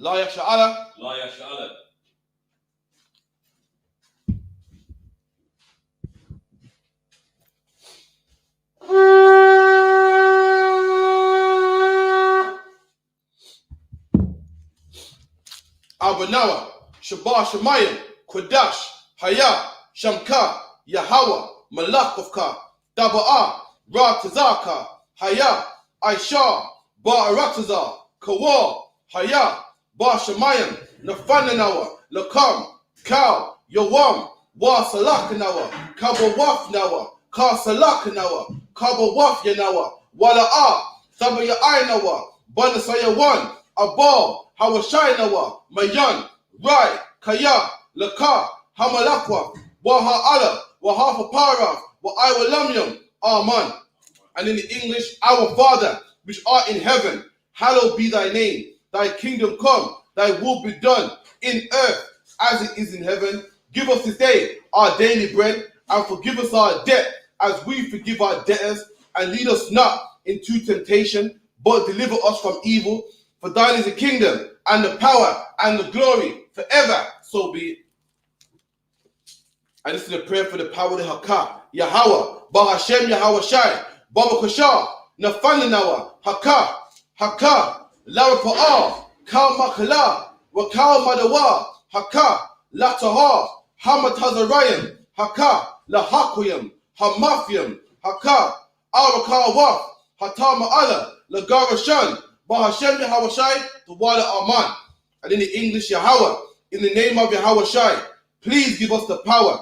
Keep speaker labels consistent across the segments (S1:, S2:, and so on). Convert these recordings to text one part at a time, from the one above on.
S1: La yasha'ala.
S2: La yasha'ala.
S1: Abanawa, Shabbat Shemayim, Kodash, Haya, Shamka, Yahweh, Malakovka, Daba'a, Ratazaka, Haya, Aisha, Ba'arataza, Kawa, Haya, Ba Shemayim, Nafananawa, Lakam, Kal, Yawam, Wa Salakanawa, Kabawaf Nawa, Ka Salakanawa, Kabawaf Yanawa, Wala'a, Sabaya Ainawa, Banasayawan, Abal, Hawashainawa, Mayan, Rai, Kaya, Laka, Hamalakwa, Waha'ala, Wahafapara, Wa'iwalamyam, Aman. And in the English, our Father, which art in heaven, hallowed be thy name. Thy kingdom come, thy will be done in earth as it is in heaven. Give us this day our daily bread, and forgive us our debt as we forgive our debtors. And lead us not into temptation, but deliver us from evil. For thine is the kingdom, and the power, and the glory, forever, so be it. And this is a prayer for the power of the Haka. Yahweh, Bahashem Yahweh Shai, Baba Kashar, Nafaninawa, Haka, Haka, Larapa'ah, Kal Makala, Wakal Madawa, Haka, Lataha, Hamatazarayim, Haka, Lahakuyam, Hamafiam, Haka, Arakawaf, Hatama Allah, Lagarashan, Bahashem Yahweh Shai, the water Aman. And in the English, Yahweh, in the name of Yahweh Shai, please give us the power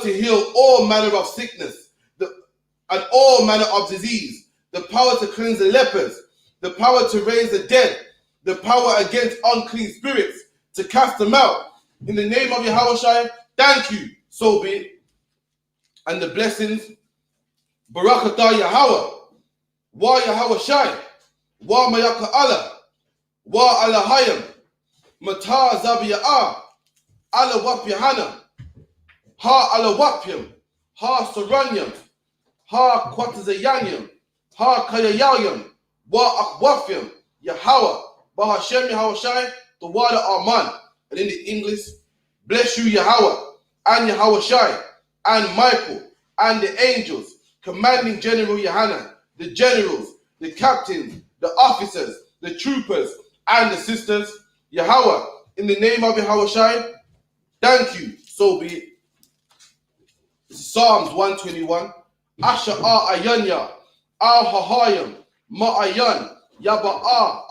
S1: to heal all manner of sickness, and all manner of disease, the power to cleanse the lepers, the power to raise the dead, the power against unclean spirits, to cast them out. In the name of Yahweh Shai, thank you, so be it. And the blessings, Barakatah Yahweh, Wa Yahweh Shai, Wa Mayaka Allah, Wa Alahayim, Mata Zabiya'ah, Allah YAHANNA, Ha Alawapyam, Ha Saranyam, Ha Kwatazayanyam, Ha Kayayayam, Wa Akwafyam, Yahweh, Bahashem Yahweh Shai, the water Aman. And in the English, bless you Yahweh, and Yahweh Shai, and Michael, and the angels, commanding General YAHANNA, the generals, the captains, the officers, the troopers, and the sisters. Yahweh, in the name of Yahweh Shai, thank you, so be it. Psalms 121. Asha Ayanya, Al Hahayam, Ma'ayan, Yaba'a,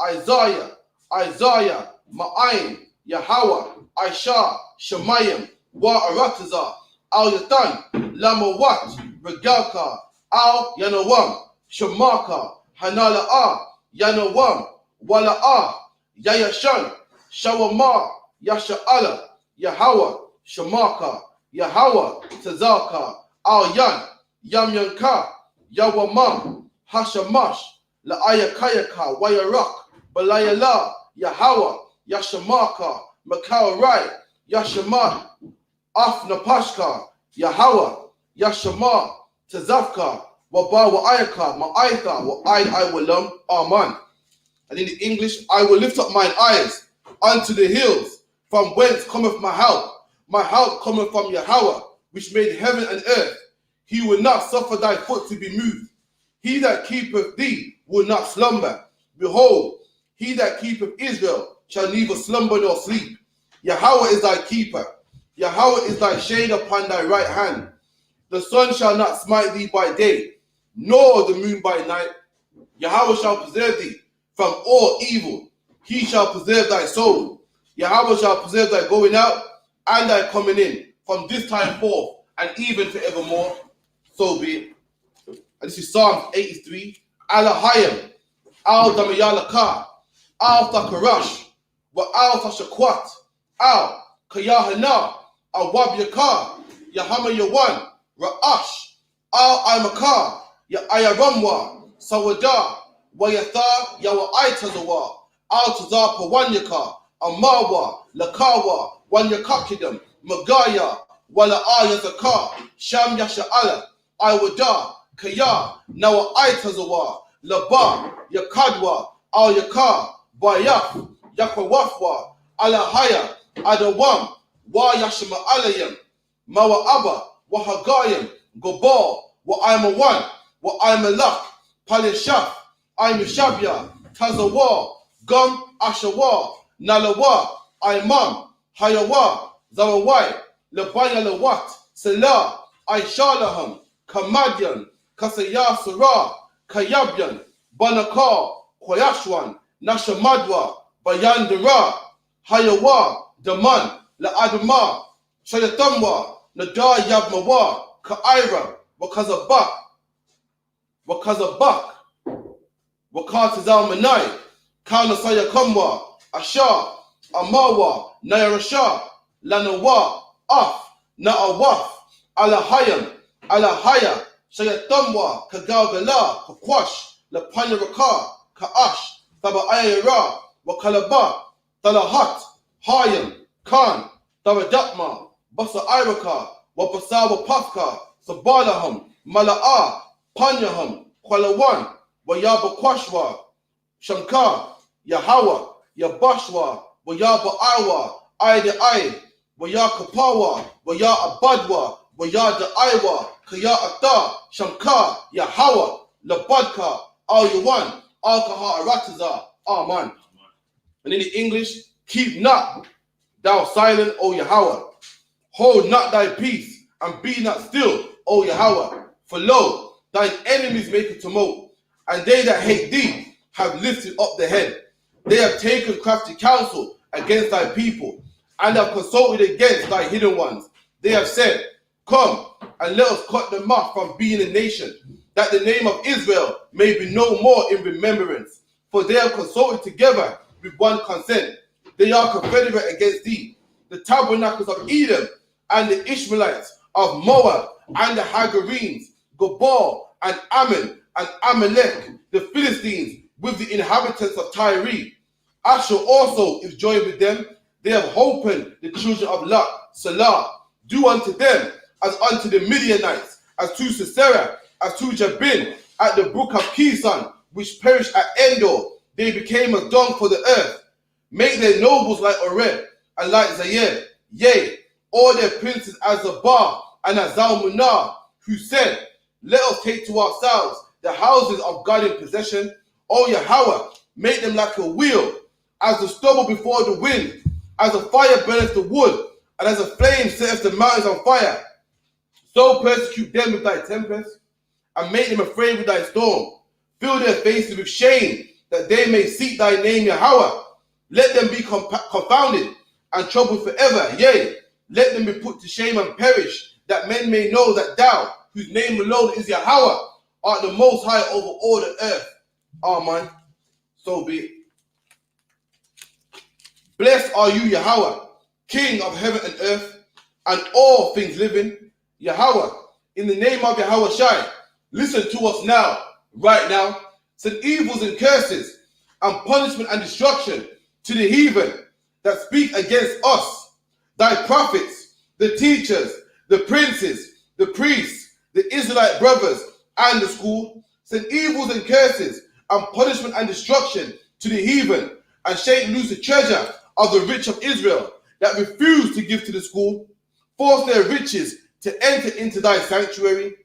S1: Isaiah, Ma'ayin, Yahweh, Aisha, Shemayim, Wa'arataza, Al Yatan, Lamawat, Regalka, Al Yanawam, Shamaka, Hanala'a, Yanawam, Wala'a, Yayashan, Shawama, Yasha'ala, Yahweh, Shamaka, Yahweh, Tazaka, Al Yan, Yamyanka, Yawamam, Hashamash, La'ayakayaka, Wayarak, Balayala, Yahweh, Yashamaka, Makao Rai, Yashama, Afnapashka, Yahweh, Yashama, Tazafka, Waba Wa'ayaka, Ma'aitha, Wa'ai Walam, Aman. And in the English, I will lift up mine eyes unto the hills, from whence cometh my help. My help cometh from Yahweh, which made heaven and earth. He will not suffer thy foot to be moved. He that keepeth thee will not slumber. Behold, he that keepeth Israel shall neither slumber nor sleep. Yahweh is thy keeper. Yahweh is thy shade upon thy right hand. The sun shall not smite thee by day, nor the moon by night. Yahweh shall preserve thee from all evil. He shall preserve thy soul. Yahweh shall preserve thy going out and thy coming in from this time forth and even forevermore. So be it. And this is Psalm 83. Alahayim, Al Damayalaka, Al Thakarash, Wa Al Tashakwat, Al Kayahana, Al Wabyaka, Yahama Yawan, Ra'ash, Al Imaka, Ya Ayaramwa, Sawada, Wayatha, Yawa Aitazawa, Al Tazapa Wanyaka, Amawa, Lakawa, Wanyakakidam, Magaya, Wala Ayazaka, Sham Yasha'ala, Iwada, Kaya, Nawa Aitazawa, Laba, Yakadwa, Al Yaka, Bayaf, Yakawafwa, Alahaya, Adawam, Wa Yashima Alayim, Mawa'aba, Wahagayim, Gobal, Wa I'm a one, Wa I'm a luck, Palishaf, I'm a Shabya, Tazawa, Gum, Ashawa, Nalawa, Imam, Hayawa, Zawawai, Labaya Lawat, Salah, I.S.U.P.K, Kamadian, Kasaya Surah, Kayabyan, Banakar, Koyashwan, Nashamadwa, Bayandara, Hayawa, Daman, La Adama, Shayatamwa, Nadar Yabmawa, Ka'ira, Wakazabak, Wakatazal Manai, Kana Sayakamwa, Asha, Amawa, Nayarasha, Lanawa, Af, Na'awaf, Alahaya, Shayatamwa, Kagagala, Kakwash, Lapanyaraka, Ka'ash, Tabaayara, Wakalaba, Talahat, Hayam, Khan, Tabadatma, Basa Iraka, Wapasawa Pafka, Sabalaham, Mala'a, Panyaham, Kwalawan, Wayaba Kwashwa, Shamka, Yahawa, Yabashwa, Wayaba Iwa, Ida I, Waya Kapawa, Waya Abadwa, Waya da Iwa, Kaya Ata, Shamka, Yahawa, Labadka, Al Yawan, Alkaha Arataza, Aman. And in the English, keep not thou silent, O Yahweh. Hold not thy peace, and be not still, O Yahweh. For lo, thine enemies make a tumult, and they that hate thee have lifted up the head. They have taken crafty counsel against thy people, and have consulted against thy hidden ones. They have said, come, and let us cut them off from being a nation, that the name of Israel may be no more in remembrance. For they have consulted together with one consent. They are confederate against thee, the tabernacles of Edom, and the Ishmaelites of Moab, and the Hagarenes, Gobal, and Ammon, and Amalek, the Philistines, with the inhabitants of Tyre. Asher also is joined with them. They have holpen the children of Lot, Salah. Do unto them as unto the Midianites, as to Sisera, as to Jabin, at the brook of Kison, which perished at Endor. They became a dung for the earth. Make their nobles like Oreb, and like Zayed, yea, all their princes as Zabah, and as Zalmunah, who said, let us take to ourselves the houses of God in possession. O Yahweh, make them like a wheel, as the stubble before the wind, as a fire burneth the wood, and as a flame setteth the mountains on fire. So persecute them with thy tempest, and make them afraid with thy storm. Fill their faces with shame, that they may seek thy name, Yahweh. Let them be confounded and troubled forever. Yea, let them be put to shame and perish, that men may know that thou, whose name alone is Yahweh, art the most high over all the earth. Amen. So be it. Blessed are you, Yahweh, King of heaven and earth, and all things living. Yahweh, in the name of Yahweh Shai, listen to us now, right now. Send evils and curses, and punishment and destruction to the heathen that speak against us, thy prophets, the teachers, the princes, the priests, the Israelite brothers, and the school. Send evils and curses, and punishment and destruction to the heathen, and shake loose the treasure of the rich of Israel that refuse to give to the school. Force their riches to enter into thy sanctuary.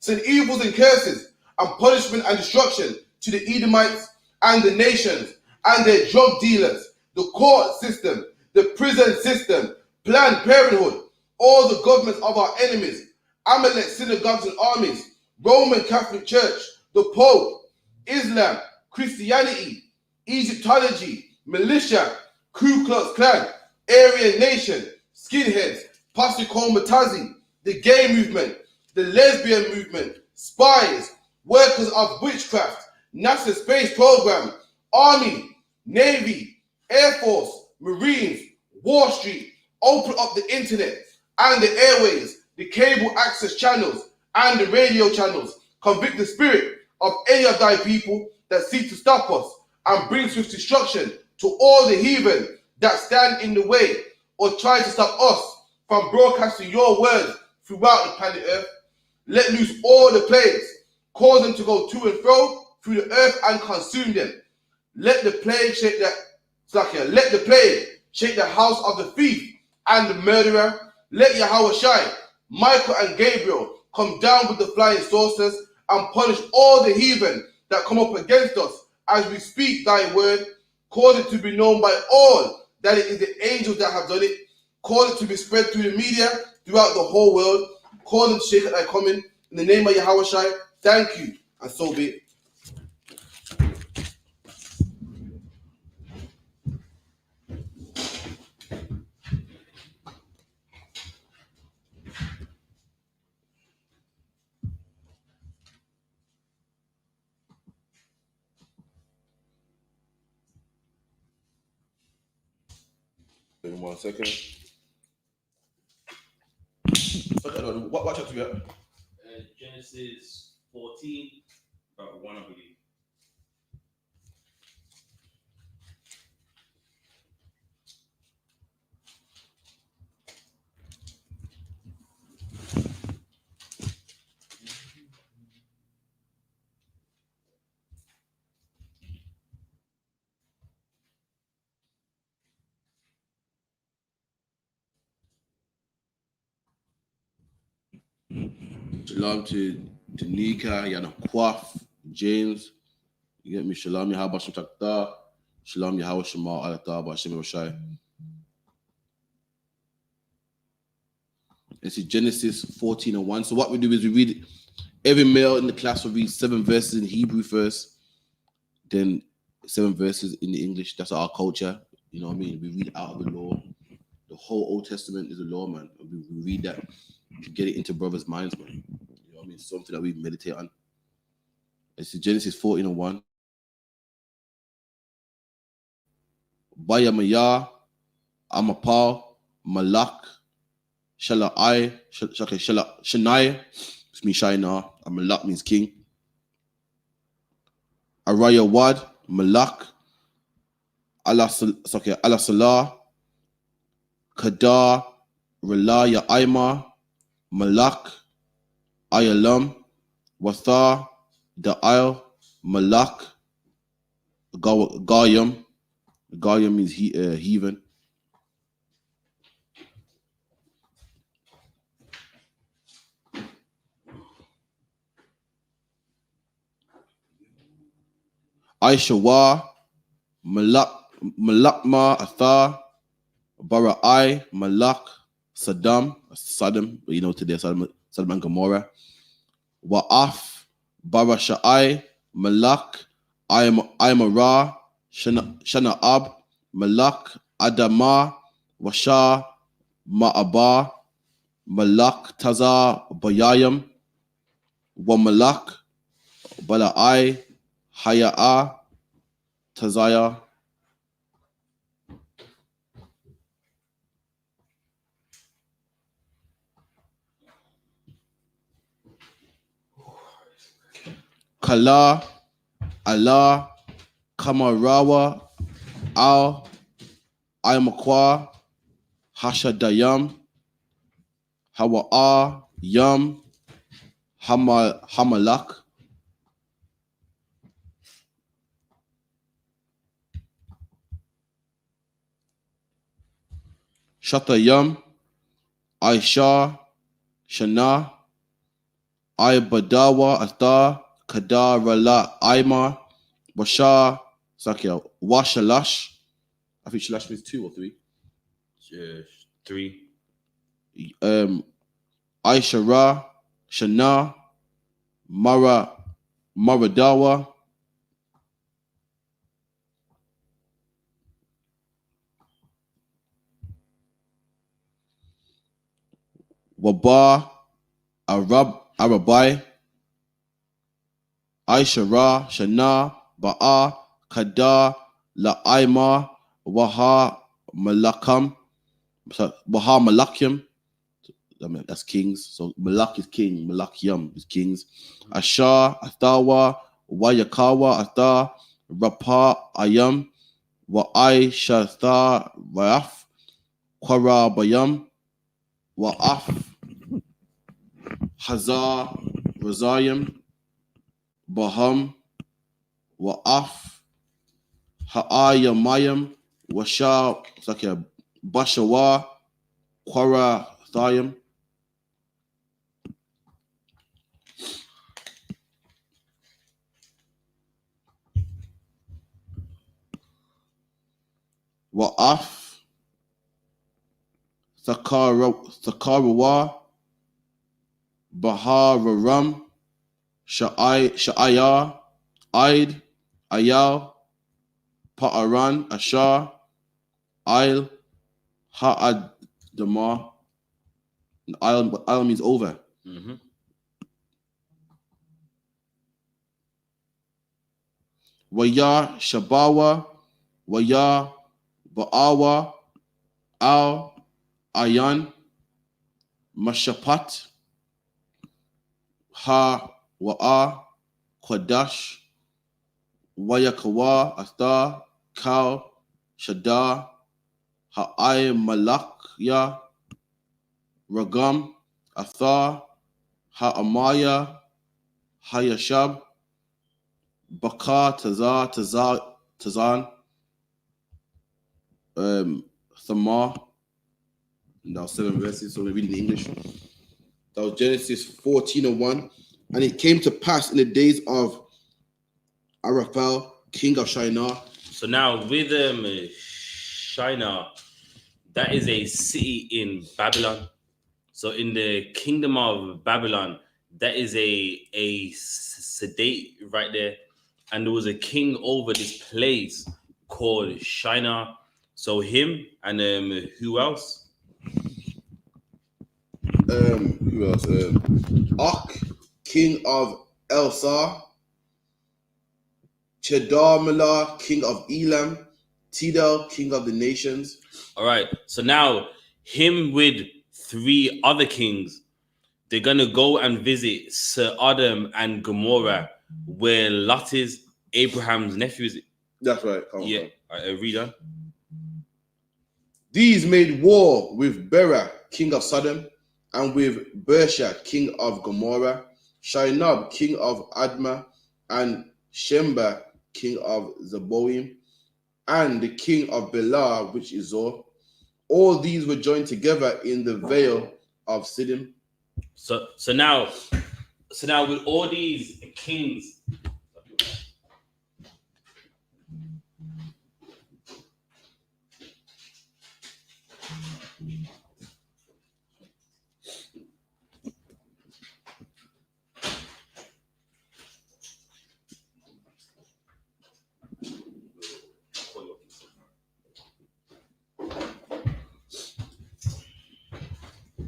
S1: Send evils and curses, and punishment and destruction to the Edomites and the nations and their drug dealers, the court system, the prison system, Planned Parenthood, all the governments of our enemies, Amalek synagogues and armies, Roman Catholic Church, the Pope, Islam, Christianity, Egyptology, militia, Ku Klux Klan, Aryan Nation, skinheads, Pastor Matazi, the gay movement, the lesbian movement, spies, workers of witchcraft, NASA space program, Army, Navy, Air Force, Marines, Wall Street, open up the internet and the airways, the cable access channels and the radio channels. Convict the spirit of any of thy people that seek to stop us, and bring swift destruction to all the heathen that stand in the way or try to stop us from broadcasting your words throughout the planet Earth. Let loose all the plagues, cause them to go to and fro through the earth and consume them. Let the plague shake Let the plague shake the house of the thief and the murderer. Let Yahawashi, Michael and Gabriel come down with the flying saucers and punish all the heathen that come up against us as we speak thy word. Cause it to be known by all that it is the angels that have done it. Cause it to be spread through the media throughout the whole world. Cause it to shake at thy coming. In the name of Yahawashi, thank you, and so be it. Give me 1 second. What chapter we at?
S2: Genesis 14, about 1, I believe.
S1: Shalom to Nika, Yana Kwaf, James. You get me? Shalom Yahabashim Takta. Shalom Yahawashima Alata Bashim Roshai. This is Genesis 14 and 1. So what we do is we read, every male in the class will read 7 verses in Hebrew first, then 7 verses in the English. That's our culture. You know what I mean? We read out of the law. The whole Old Testament is the law, man. We read that to get it into brothers' minds, man. You know what I mean? Something that we meditate on. This is Genesis 14 and 1. Bayamaya, Amapal, Malak, Shalai, Shanai, it's me Shaina, and Malak means king. Araya Wad, Malak, Allah Salah, Kadar, Relaya Aima, Malak, Ayalam, Watha, Da'al, Malak, Gayam. Gayam means heathen. I.S.U.P.K, Malakma, Atha, Bara'ai, Malak, Saddam, but you know today Sodom and Gomorrah. Wa'af, Barasha'ai, Malak, Aymara, Shana'ab, Malak, Adama, Washa, Ma'aba, Malak, Taza, Bayayam, Wa Malak, Bala'ai, Haya'a, Tazaya. Kala, Allah, Kamarawa, Al, Aymakwa, Hashadayam, Hawa'a, Yam, Hamalak. Shatayam, Aisha, Shana, Badawa, Atha, Kadarala, Aima, Washa, Sakia, Washalash. I think Shalash means 2 or 3.
S2: 3.
S1: Aishara, Shana, Maradawa, Waba, Arabai, Aishara, Shana, Ba'a, Kada, La'aima, Waha, Malakam, Waha Malakim. I mean, that's kings. So Malak is king, Malakyam is kings. Asha, Athawa, Wayakawa, Atha, Rapa, Ayam, Wa'ai, Shatha, Raf, Kwara, Bayam, Wa'af, Hazar, Razayim, Baham, Wa'af, Ha'ayamayam, Washa, it's like a Bashawa, Quara, Thayim. Wa'af, Sakarawa, Bahararam, Sha'ayar, Aid, Ayal, Pa'aran, Ashar, Ail, Ha'adamar. Ail means over.
S2: Mm-hmm.
S1: Waya, Shabawa, Waya, Ba'awa, Al, Ayan, Mashapat, Ha, Wa'a, Qadash, Wayakawa, Athar, Kal, Shadar, Ha'ay Malakya, Ragam, Athar, Ha'amaya, Hayashab, Bakar, Tazan, Thamar. That was 7 verses, so we're reading in English. That was Genesis 14:1. And it came to pass in the days of Araphel, king of Shinar.
S2: So now with Shinar, that is a city in Babylon. So in the kingdom of Babylon, that is a sedate right there, and there was a king over this place called Shinar. So him and who else?
S1: Who else? Og, king of Elsar, Chedormela, king of Elam, Tidal, king of the nations.
S2: All right. So now him with 3 other kings, they're gonna go and visit Sodom and Gomorrah, where Lot is, Abraham's nephew. Is it?
S1: That's right. Come on,
S2: Yeah.
S1: come on.
S2: All right, read on.
S1: These made war with Bera, king of Sodom, and with Bersha, king of Gomorrah, Shinab, king of Admah, and Shemba, king of Zeboim, and the king of Belah, which is Zor. All these were joined together in the vale of Siddim.
S2: So now with all these kings,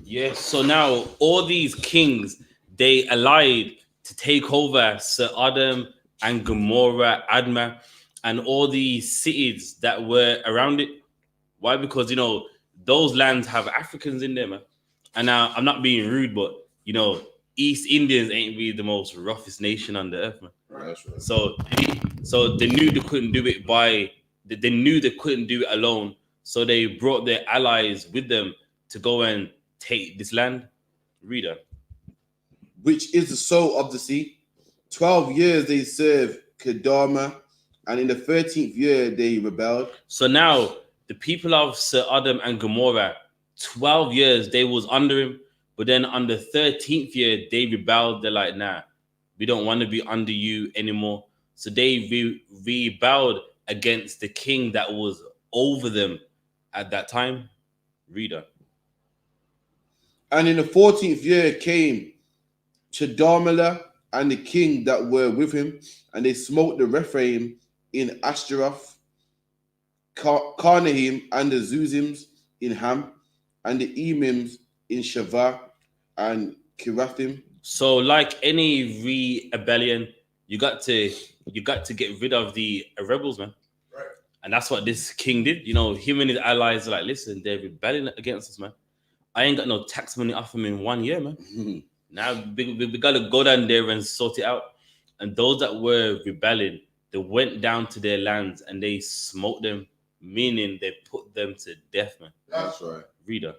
S2: yeah. So now all these kings, they allied to take over Sodom and Gomorrah, Admah, and all these cities that were around it. Why? Because those lands have Africans in them, man. And now I'm not being rude, but East Indians ain't really the most roughest nation on the earth, man.
S1: That's right.
S2: So they knew they couldn't do it they knew they couldn't do it alone. So they brought their allies with them to go and take this land. Reader.
S1: Which is the soul of the sea. 12 years they served Kedama, and in the 13th year they rebelled.
S2: So now the people of Sodom and Gomorrah, 12 years they was under him, but then on the 13th year they rebelled. They're like, nah, we don't want to be under you anymore. So they rebelled against the king that was over them at that time. Reader.
S1: And in the 14th year came Chedormela and the king that were with him, and they smote the Rephaim in Ashtaroth, Carnahim and the Zuzims in Ham, and the Emims in Shavah and Kirathim.
S2: So like any rebellion, you got to get rid of the rebels, man.
S1: Right.
S2: And that's what this king did. Him and his allies are like, listen, they're rebelling against us, man. I ain't got no tax money off them in 1 year, man. Now we got to go down there and sort it out. And those that were rebelling, they went down to their lands and they smote them, meaning they put them to death, man.
S1: That's right.
S2: Reader.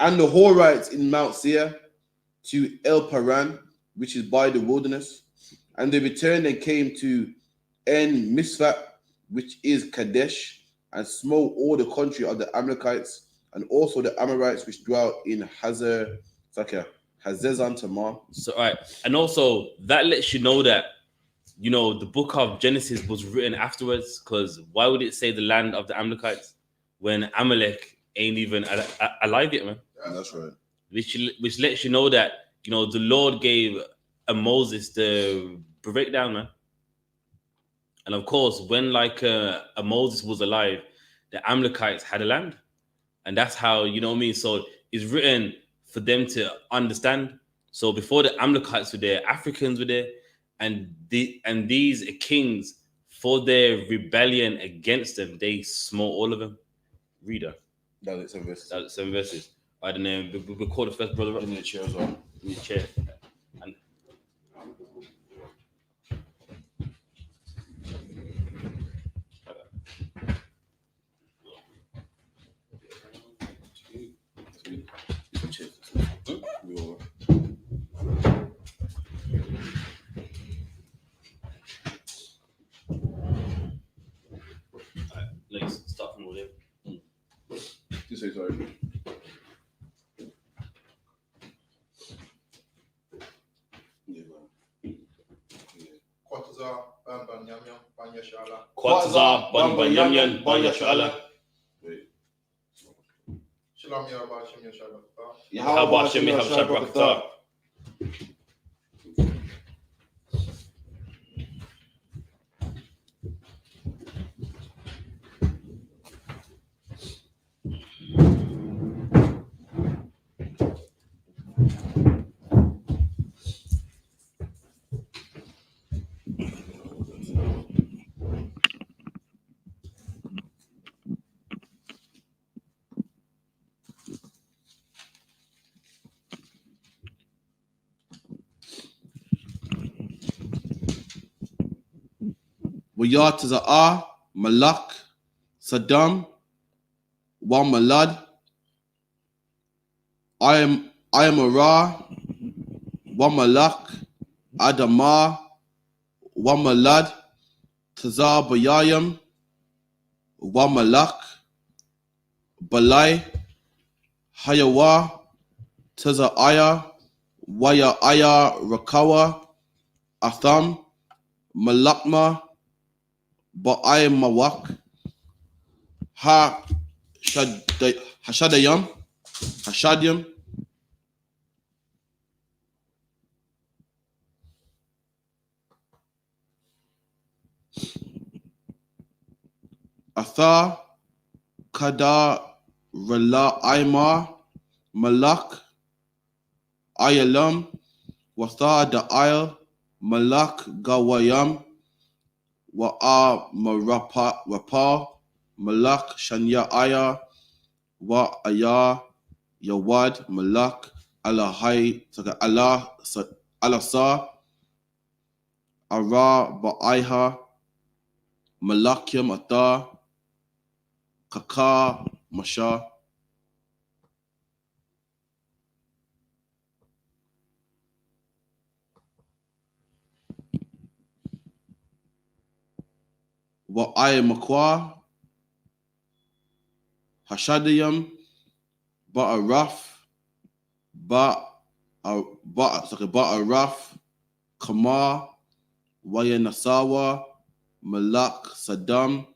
S1: And the Horites in Mount Seir to El Paran, which is by the wilderness, And they returned and came to En Misfat, which is Kadesh, and smote all the country of the Amalekites, and also the Amorites which dwelt in Hazezon Tamar.
S2: So, all right. And also, that lets you know that, you know, the book of Genesis was written afterwards, because why would it say the land of the Amalekites when Amalek ain't even alive yet, man?
S1: That's right.
S2: Which lets you know that, you know, the Lord gave Moses the breakdown, man. And of course, when like a Moses was alive, the Amalekites had a land. And that's how, you know what I mean? So it's written for them to understand. So before the Amalekites were there, Africans were there, and these kings, for their rebellion against them, they smote all of them. Reader.
S1: That was 7 verses.
S2: That's 7 verses. I don't know. We call the first brother up.
S1: In the chair as well.
S2: In the chair. And let's start from over there.
S1: Just say sorry.
S3: Kwatuza ban yamyam ban yashala.
S2: Kwatza ban yamyan ban yashala.
S3: Shalom yaba shem yashala.
S2: Yahaba Hashem Shabrakata.
S1: Wayataza'a, Malak, Saddam, Wa Malad, I am a Ra, Wa Malak, Adama, Wa Malad, Tazar Bayayam, Wa Malak, Balai, Hayawa, Taza'aya, Waya Aya Rakawa, Atham, Malakma, Ba'ay Mawak, Hashadayam, Atha, Kada, Rala Aymar, Malak, Ayalam, Watha Da'ayal, Malak Gawayam, Wa'a Rapal, Malak Shanya Aya, Wa'aya Yawad, Malak Alahai, Alasa, Ara Ba'aiha, Malakyam Ata, Kaka Masha. Wa'ay Makwa, Hashadiyam, Ba'araf, Ba'araf, Kama, Waya Nasawa, Malak Saddam,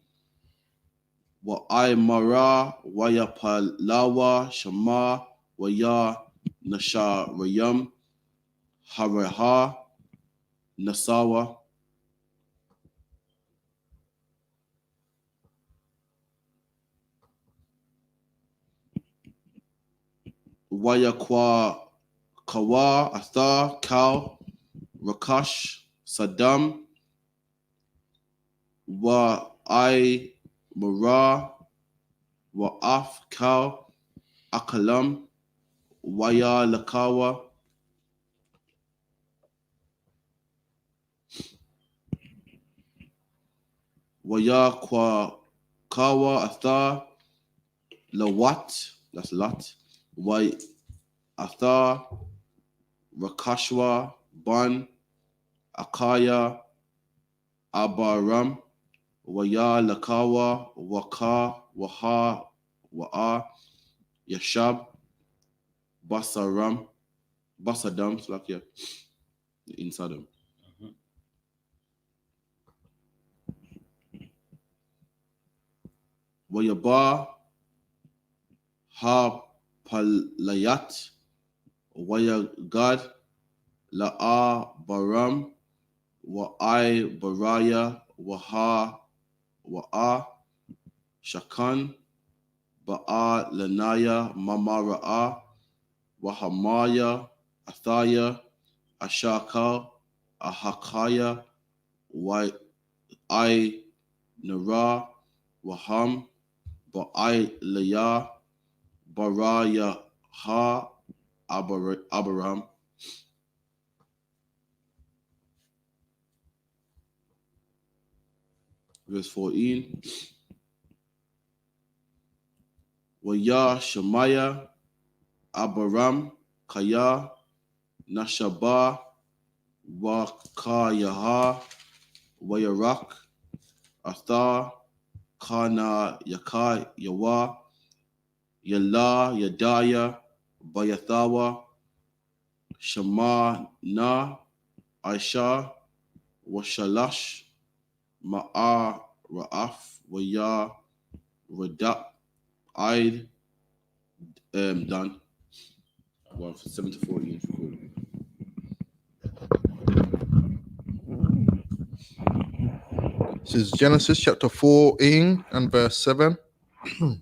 S1: Wa'ay Mara, Waya Palawa, Shama, Waya Nasha Rayam, Haraha, Nasawa. Waya Kwa Kawa, Atha, Kal, Rakash, Saddam, Wa'ay Mara, Wa'af, Kal, Akalam, Waya Lakawa, Waya Kwa Kawa, Atha, Lawat, that's Lot, Way Atha, Rakashwa, Ban, Akaya, Abaram, Waya, Lakawa, Waka, Waha, Wa'a, Yashab, Basaram, Basadam, it's like inside them. Wayaba, Ha Palayat, Wayagad, La'a Baram, Wa'ai Baraya, Wa'a, Shakan, Ba'a Lanaya, Mamara'a, Wahamaya, Athaya, Ashaka, Ahakaya, Wai Nara, Waham, Ba'ai Laya, Baraya Ha, Abaram. Verse 14. Waya Shemaya, Abaram, Kaya, Nashaba, Wakayaha, Wayarak, Atha, Kana, Yaka, Yawa, Yala, Yadaya, Bayathawa, Shema, Na, Aisha, Washalash, Ma'a, Ra'af, Waya, Radak, Aid, done. 7 to 14.
S3: This is Genesis chapter 14 and verse 7. And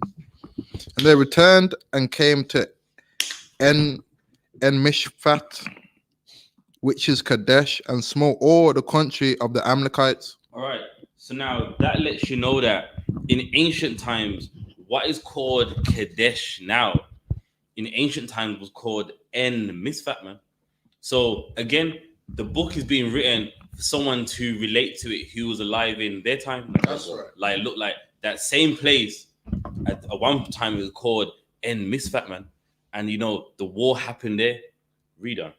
S3: they returned and came to En Mishpat, which is Kadesh, and smote all the country of the Amalekites.
S2: All right. So now that lets you know that in ancient times, what is called Kadesh now, in ancient times was called En Misfat, man. So again, the book is being written for someone to relate to it who was alive in their time.
S3: That's right.
S2: Like, look, like that same place at one time it was called En Misfat, man. And you know, the war happened there. Read on.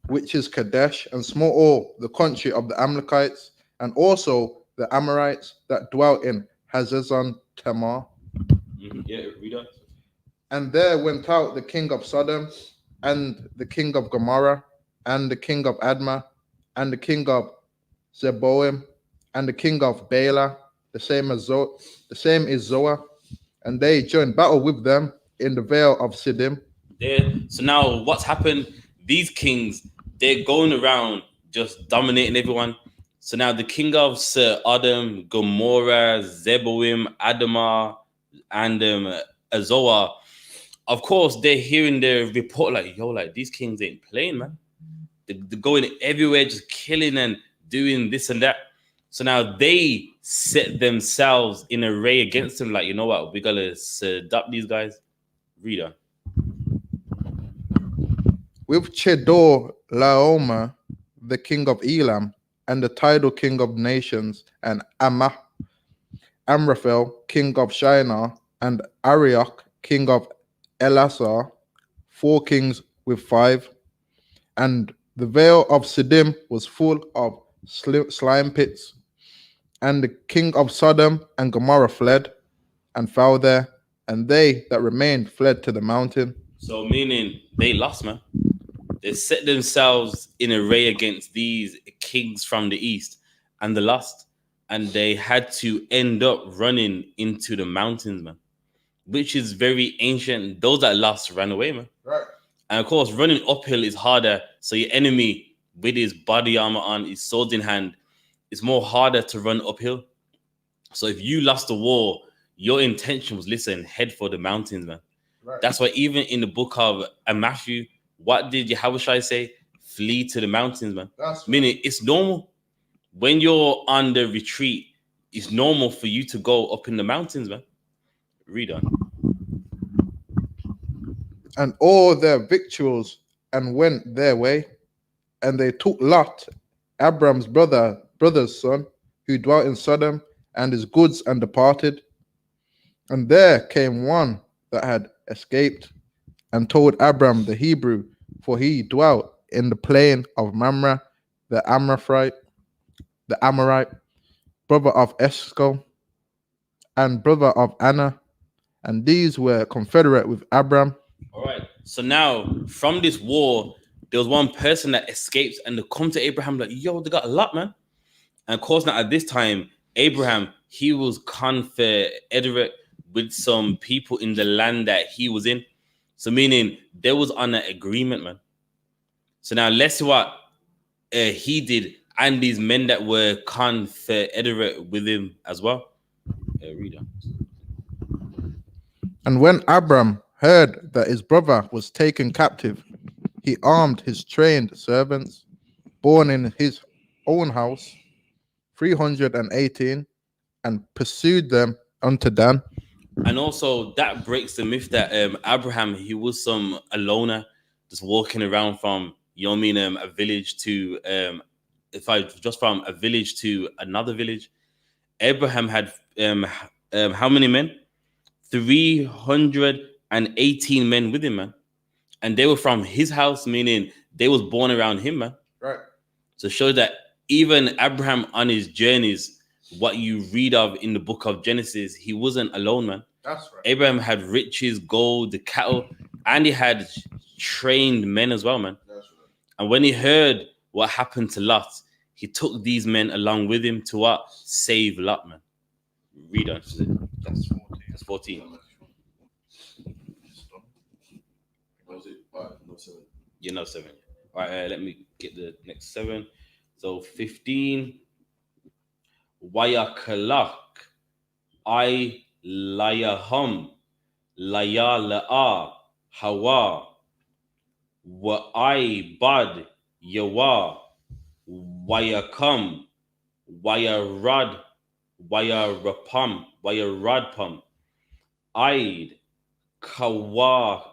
S3: Which is Kadesh, and smote all the country of the Amalekites, and also the Amorites that dwelt in Hazazon Tamar.
S2: Yeah, read on.
S3: And there went out the king of Sodom, and the king of Gomorrah, and the king of Admah, and the king of Zeboim, and the king of Bela, the same is Zoah, and they joined battle with them in the vale of Siddim.
S2: There. So now what's happened? These kings, they're going around just dominating everyone. So now the king of Sodom, Gomorrah, Zeboim, Admah, and Azoah, of course, they're hearing their report like, yo, like these kings ain't playing, man. They're going everywhere, just killing and doing this and that. So now they set themselves in array against them. Like, you know what? We gotta seduct these guys. Read on.
S3: With Chedor Laoma, the king of Elam, and the tidal king of nations, and Amraphel, king of Shinar, and Arioch, king of Elasar, 4 kings with 5. And the vale of Siddim was full of slime pits. And the king of Sodom and Gomorrah fled and fell there, and they that remained fled to the mountain.
S2: So meaning they lost, man. They set themselves in array against these kings from the east, and they lost. And they had to end up running into the mountains, man. Which is very ancient. Those that lost ran away, man.
S3: Right.
S2: And of course, running uphill is harder. So your enemy with his body armor on, his sword in hand, it's more harder to run uphill. So if you lost the war, your intention was, listen, head for the mountains, man.
S3: Right.
S2: That's why even in the book of Matthew, what did Yahushua say? Flee to the mountains, man.
S3: That's right.
S2: Meaning it's normal. When you're on the retreat, it's normal for you to go up in the mountains, man. Read on.
S3: And all their victuals, and went their way, and they took Lot, Abram's brother's son, who dwelt in Sodom, and his goods, and departed. And there came one that had escaped, and told Abram the Hebrew, for he dwelt in the plain of Mamre, the Amorite, brother of Eshcol, and brother of Anna, and these were confederate with Abram.
S2: All right. So now from this war, there was one person that escapes and they come to Abraham like, yo, they got a lot, man. And of course, now at this time, Abraham, he was confederate with some people in the land that he was in. So meaning there was on an agreement, man. So now let's see what he did and these men that were confederate with him as well. Read on.
S3: And when Abram heard that his brother was taken captive, he armed his trained servants, born in his own house, 318, and pursued them unto Dan.
S2: And also that breaks the myth that Abraham, he was some aloner, just walking around from, you know what I mean, a village to from a village to another village. Abraham had how many men? 318 men with him, man. And they were from his house, meaning they was born around him, man.
S1: Right.
S2: So it shows that even Abraham on his journeys, what you read of in the book of Genesis, he wasn't alone, man.
S1: That's right.
S2: Abraham had riches, gold, the cattle, and he had trained men as well, man.
S1: That's right.
S2: And when he heard what happened to Lot, he took these men along with him to what? Save Lot, man. Read on.
S1: That's 14.
S2: That's 14.
S1: Was it? No, 7.
S2: You know 7. All right, let me get the next 7. So 15. Wayakalak. I layahum. Laya la'a. Hawa. Wa I bad. Yawa. Wayakam. Wayarad. Wayaradpam. Aid. Kawaba.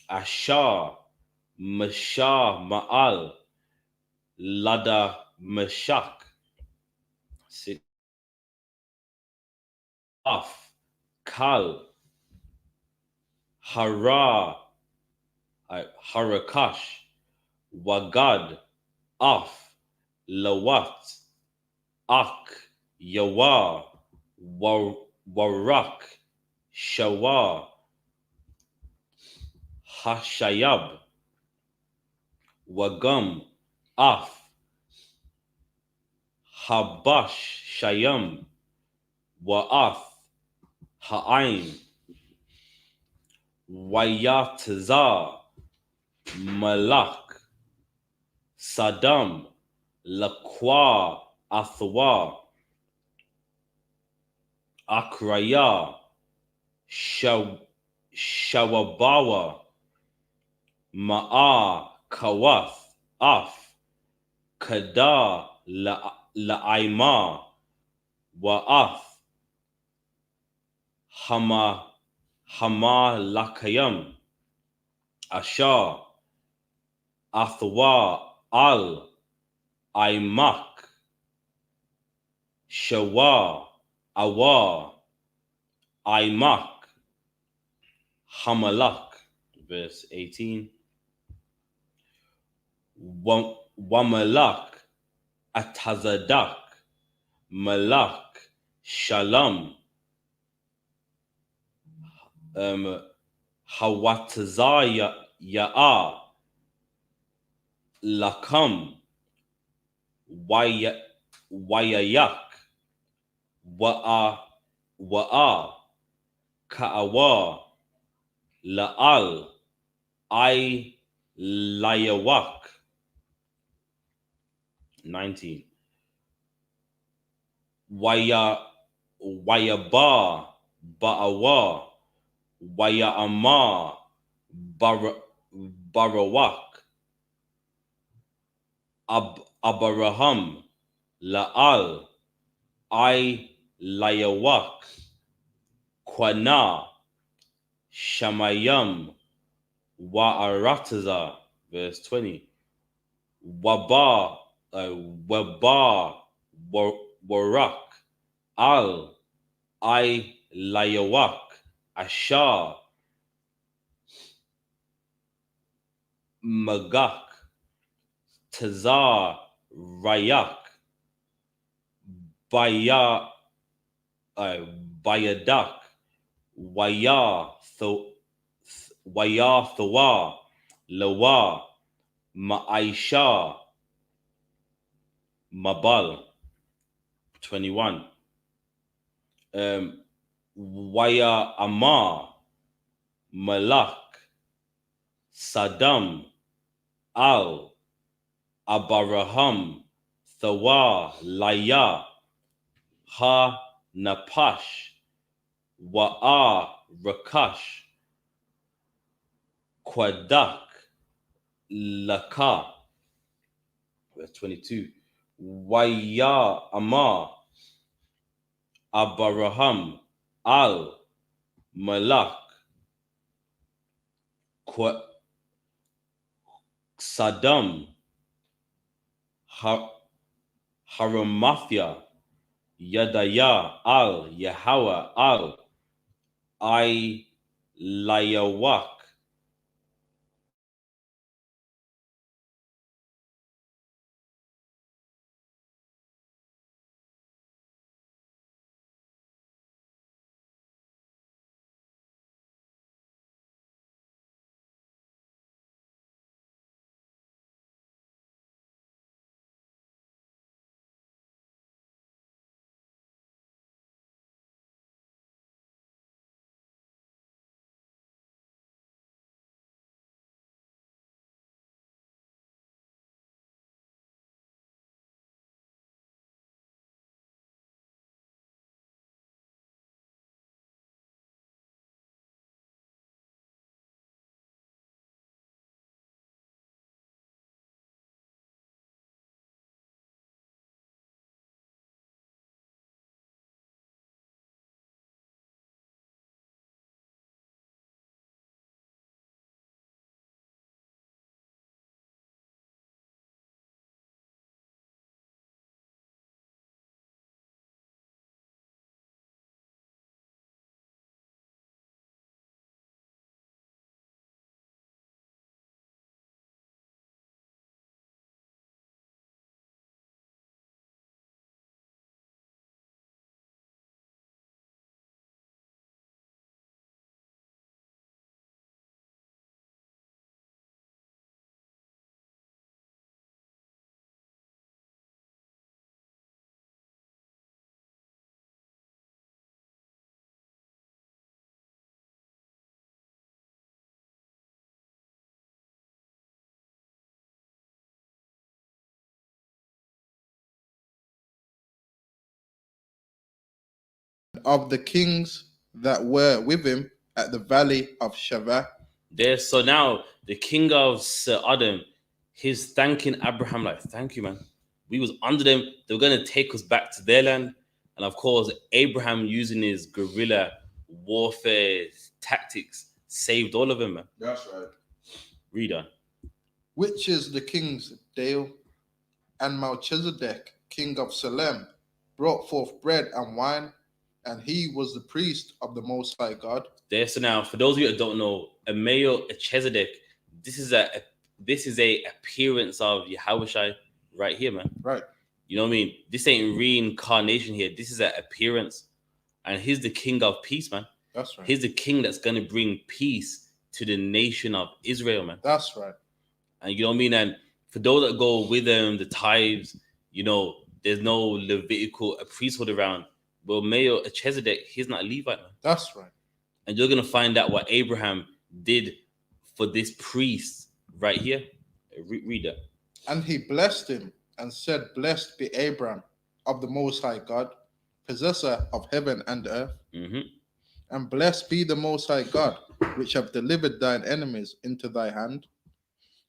S2: Asha. Masha Ma'al. Lada Mashak. Af. Kal. Hara. Harakash. Wagad. Af. Lawat. Ak. Yawa. Warak. Shawa. Hashayab. Wagam. Af. Habash Shayam. Wa'af. Ha'ain. Wayatza. Malak. Saddam. Lakwa. Athwa. Akraya. Shawabawa. Ma'a. Kawath. Af. Kada. La'aima. Wa'af. Hama Lakayam. Asha. Athwa. Al. Aimak. Shawa. Awa. Aimak. Hamalak. Verse 18. Wamalak. Atazadak. Malak. Shalom. Hawatazaya Ya'a. Lakam. Wayayak. Wa'a. Ka'awa. La'al. I Layawak. 19. Wayaba. Ba'awa. Waya'ama. Barawak. Abaraham. La'al. I Layawak. Kwana. Shamayam. Wa'arataza. Verse 20. Waba. Warak. Al. I Layawak. Ashar, Magak, Tazar, Rayak, Baya, Bayadak, Waya, Waya, Thawa, Lawa, Ma'aisha, Mabal. 21. Waya Amar, Malak, Saddam, Al, Abaraham, Thawa, Laya, Ha Napash, Wa'a Rakash, Kwadak, Laka. Verse 22. Waya Amar, Abaraham, Al, Malak, Saddam, Haramathia, Yadaya, Al, Yahweh, Al, I, Layawak.
S3: Of the kings that were with him at the valley of Shavah.
S2: There, so now the king of Adam, he's thanking Abraham, like, thank you, man. We was under them. They were going to take us back to their land. And of course, Abraham, using his guerrilla warfare tactics, saved all of them, man.
S3: That's right.
S2: Read on.
S3: Which is the kings Dale and Melchizedek, king of Salem, brought forth bread and wine, and he was the priest of the Most High God.
S2: There, so now, for those of you that don't know, a Melchizedek, this is a appearance of Yahushua right here, man.
S3: Right.
S2: You know what I mean? This ain't reincarnation here. This is an appearance. And he's the king of peace, man.
S3: That's right.
S2: He's the king that's going to bring peace to the nation of Israel, man.
S3: That's right.
S2: And you know what I mean? And for those that go with the tithes, you know, there's no Levitical priesthood around. Well, Melchizedek, he's not a Levite, man.
S3: That's right.
S2: And you're going to find out what Abraham did for this priest right here. Read that.
S3: And he blessed him and said, Blessed be Abraham of the Most High God, possessor of heaven and earth.
S2: Mm-hmm.
S3: And blessed be the Most High God, which have delivered thine enemies into thy hand.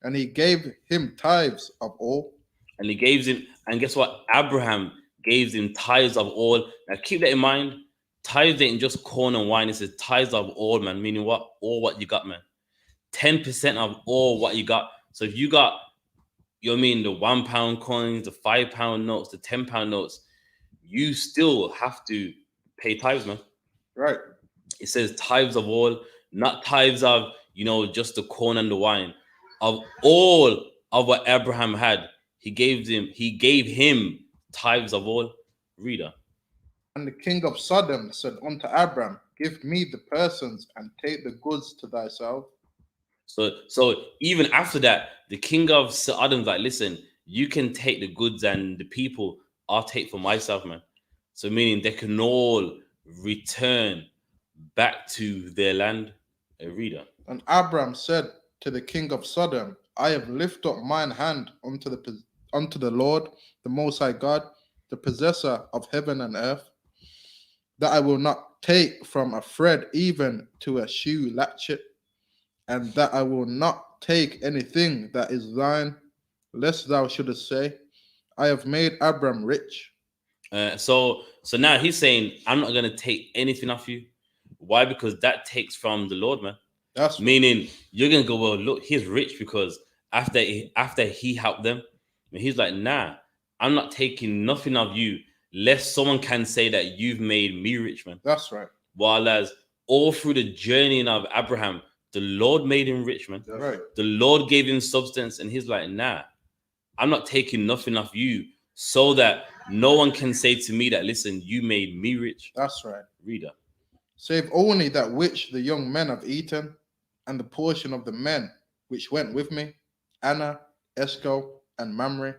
S3: And he gave him tithes of all.
S2: And he gave him, and guess what? Abraham gave him tithes of all. Now keep that in mind. Tithes ain't just corn and wine. It's a tithes of all, man. Meaning what? All what you got, man. 10% of all what you got. So if you got, you know what I mean, the £1 coins, the £5 notes, the £10 notes, you still have to pay tithes, man.
S3: Right.
S2: It says tithes of all, not tithes of, just the corn and the wine, of all of what Abraham had. He gave him tithes of all. Reader.
S3: And the king of Sodom said unto Abram, Give me the persons and take the goods to thyself.
S2: So even after that, the king of Sodom's like, listen, you can take the goods and the people, I'll take for myself, man. So meaning they can all return back to their land. A reader.
S3: And Abram said to the king of Sodom, I have lifted up mine hand unto the Lord, the Most High God, the possessor of heaven and earth, that I will not take from a thread even to a shoe latchet, and that I will not take anything that is thine, lest thou shouldest say, I have made Abram rich.
S2: So now he's saying, I'm not going to take anything off you. Why? Because that takes from the Lord, man.
S3: That's
S2: meaning you're going to go, well, look, he's rich because after he helped them, and he's like, nah, I'm not taking nothing of you, lest someone can say that you've made me rich, man.
S3: That's right.
S2: While as all through the journey of Abraham, the Lord made him rich, man.
S3: That's right.
S2: The Lord gave him substance, and he's like, nah, I'm not taking nothing off you, so that no one can say to me that, listen, you made me rich.
S3: That's right.
S2: Reader.
S3: Save only that which the young men have eaten, and the portion of the men which went with me, Anna, I.S.U.P.K, and Mamre.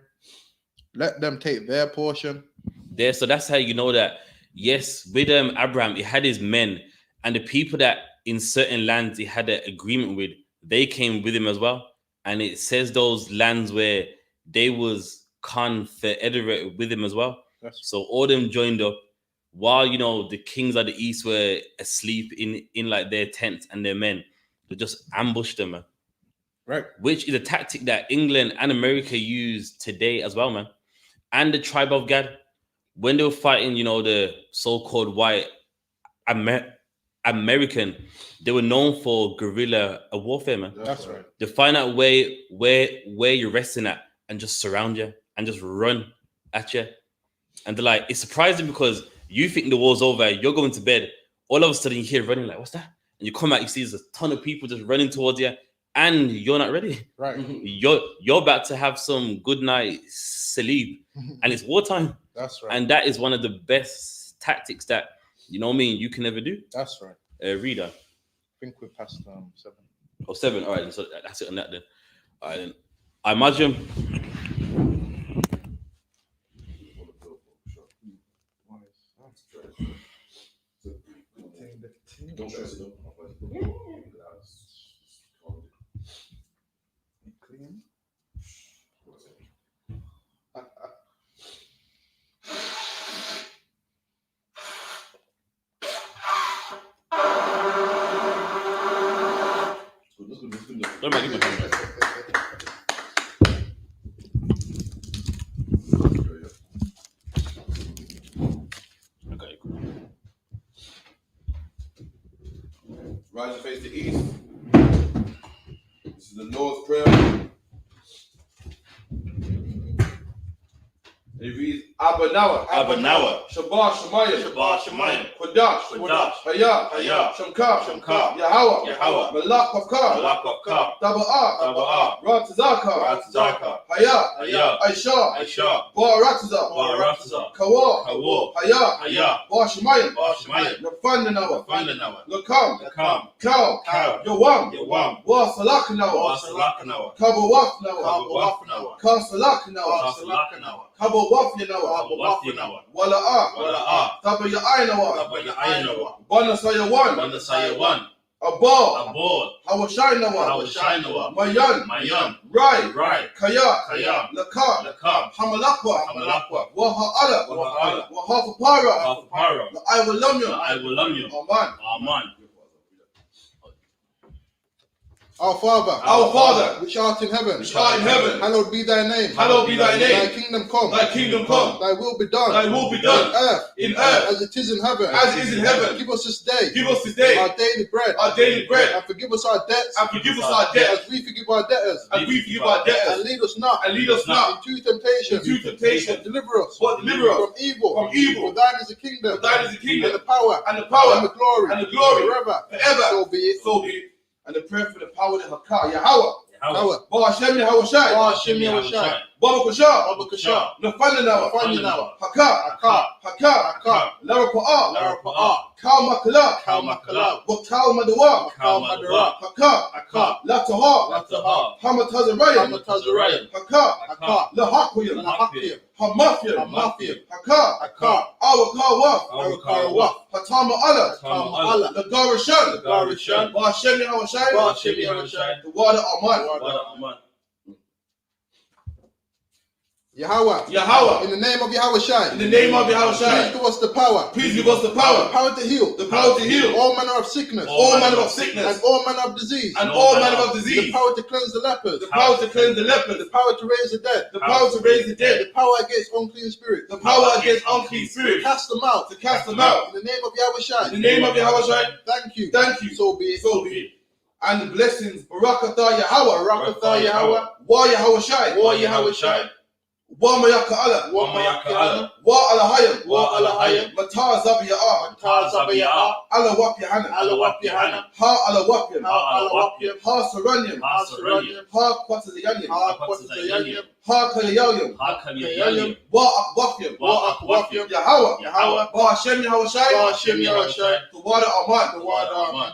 S3: Let them take their portion.
S2: There, so that's how you know that, yes, with Abraham, he had his men, and the people that in certain lands he had an agreement with, they came with him as well. And it says those lands where they was confederated with him as well. So all them joined up while the kings of the east were asleep in like their tents, and their men to just ambush them, man.
S3: Right.
S2: Which is a tactic that England and America use today as well, man. And the tribe of Gad, when they were fighting, the so-called white American, they were known for guerrilla warfare, man.
S3: That's right.
S2: They find out where you're resting at and just surround you and just run at you. And they're like, it's surprising because you think the war's over, you're going to bed, all of a sudden you hear running, like, what's that? And you come out, you see there's a ton of people just running towards you, and you're not ready.
S3: Right.
S2: You're about to have some good night sleep, and it's wartime.
S3: That's right.
S2: And that is one of the best tactics that, you can never do.
S3: That's right.
S2: Reader.
S3: I think we're past 7.
S2: Oh, 7. All right, so that's it on that then. All right, then. I imagine.
S1: Don't stress it though.
S3: Clean.
S2: Don't mind, give me a hand. Okay, cool.
S1: Rise and face the east. This is the Lord's Prayer. It reads Abanawa, Shabbat Shemayim, Kodash, Hayah, Shamka, Yahweh, Malak of Ka, Taba'ah, Ratazaka, Hayah, Aisha, Baratiza, Kawa, Hayah, Bar Shemayim, Nafandanawa, Lakam, Kal, Yawam, War Salakanawa, Kabawafnawa, Kasalakanawa, Habo Wafyanawa, Wala'a, Taba Ya'ainawa, Banasaya 1, Abal, Hawashainawa, Mayan, Rai, Kaya, Lakam, Hamalakwa, Waha'ala, Wahafapara, I will love you. Aman.
S3: Our Father,
S1: Our Father,
S3: which art in heaven,
S1: which art in heaven,
S3: hallowed be thy name.
S1: hallowed be thy
S3: Thy
S1: name.
S3: kingdom come.
S1: Thy kingdom come.
S3: Thy will be done.
S1: Thy will be done
S3: on earth,
S1: in earth
S3: as it is in heaven.
S1: as it is in heaven.
S3: Give us this day
S1: Give us this day
S3: our daily bread.
S1: our daily bread,
S3: And forgive us our debts
S1: and forgive us our debts
S3: as we forgive our debtors.
S1: as we forgive our
S3: And
S1: debtors,
S3: lead us not
S1: and lead us not
S3: into temptation.
S1: into temptation,
S3: But deliver us
S1: but deliver us
S3: from evil.
S1: from evil.
S3: For thine is the kingdom,
S1: For thine is the
S3: and
S1: kingdom,
S3: the power,
S1: and the power,
S3: and the glory,
S1: and the glory,
S3: forever.
S1: forever.
S3: So be it.
S1: So be it. And the prayer for the power of the Hakah, Yahweh.
S3: Power.
S1: Bo Hashem Yahweh Shai.
S3: Ba Hashem Yahushai.
S1: Baba Kusha.
S3: Baba Kasha.
S1: Nafanya Nawa.
S3: Nafanya Nawa.
S1: Hakah.
S3: Hakah.
S1: Hakah.
S3: Hakah.
S1: Lara Pa'a.
S3: Lara Pa'a.
S1: Kal Makala.
S3: Kal Makala.
S1: Wakal Madawa.
S3: Kal Madara.
S1: Hakah.
S3: Hakah.
S1: Lataha.
S3: Lataha.
S1: Hamatazaraya.
S3: Hamatazaraya.
S1: Hakah.
S3: Hakah.
S1: Lahakuyam.
S3: Lahakiyam.
S1: Hamafiyam.
S3: Hamafiyam.
S1: Hakah.
S3: Hakah.
S1: Awakawa.
S3: Awakawa.
S1: Hatama Allah.
S3: Hatama Allah.
S1: Lagarishan.
S3: Lagarishan.
S1: Ba Hashem Yahweh Shai.
S3: Ba Hashem Yahushai.
S1: The water Aman.
S2: Aman.
S3: Yahweh.
S1: Yahweh.
S3: In the name of Yahweh Shai.
S1: In the name of Yahweh
S3: Please
S1: Shai.
S3: give us the power.
S1: Please give us the power.
S3: Power to heal.
S1: The power to heal.
S3: All manner of sickness.
S1: All manner of
S3: And
S1: sickness.
S3: all manner of disease.
S1: And all manner of
S3: The
S1: disease.
S3: power to cleanse the lepers.
S1: The power to cleanse the lepers.
S3: The power to raise the dead.
S1: The power to raise the dead.
S3: The power against unclean spirits.
S1: The power against unclean
S3: To
S1: spirits.
S3: cast them out.
S1: To cast them out.
S3: In the name of Yahweh Shai.
S1: In the name of Yahweh Shai.
S3: Thank you.
S1: Thank you.
S3: So be it.
S1: So be it. And the blessings. Barakatah Yahweh.
S3: Barakatah Yahweh.
S1: Wa Yahweh Shai.
S3: Wa Yahweh Shai.
S1: Wa Mayaka Allah.
S3: Wa Mayaka.
S1: Wa Alahayim.
S3: Wa Alahayim.
S1: Matah Zabiyah.
S3: Ta Zabiyah.
S1: Allah Wap Yahanna.
S3: Allah Wap Yahanna.
S1: Ha Allah Wapyam.
S3: Ha Allah Wapyam.
S1: Ha Saranyam.
S3: Ha Saranyam.
S1: Ha Kwatazayanyam.
S3: Ha Kwatazayanyam.
S1: Ha Kalayayam.
S3: Kayayam.
S1: Wa Akwafyam.
S3: Wa Akwafyam.
S1: Yahweh.
S3: Yahweh.
S1: Ba Hashem Yahweh Shai.
S3: Ba Hashem Yahweh Shai.
S1: The water Aman.
S3: The water Aman.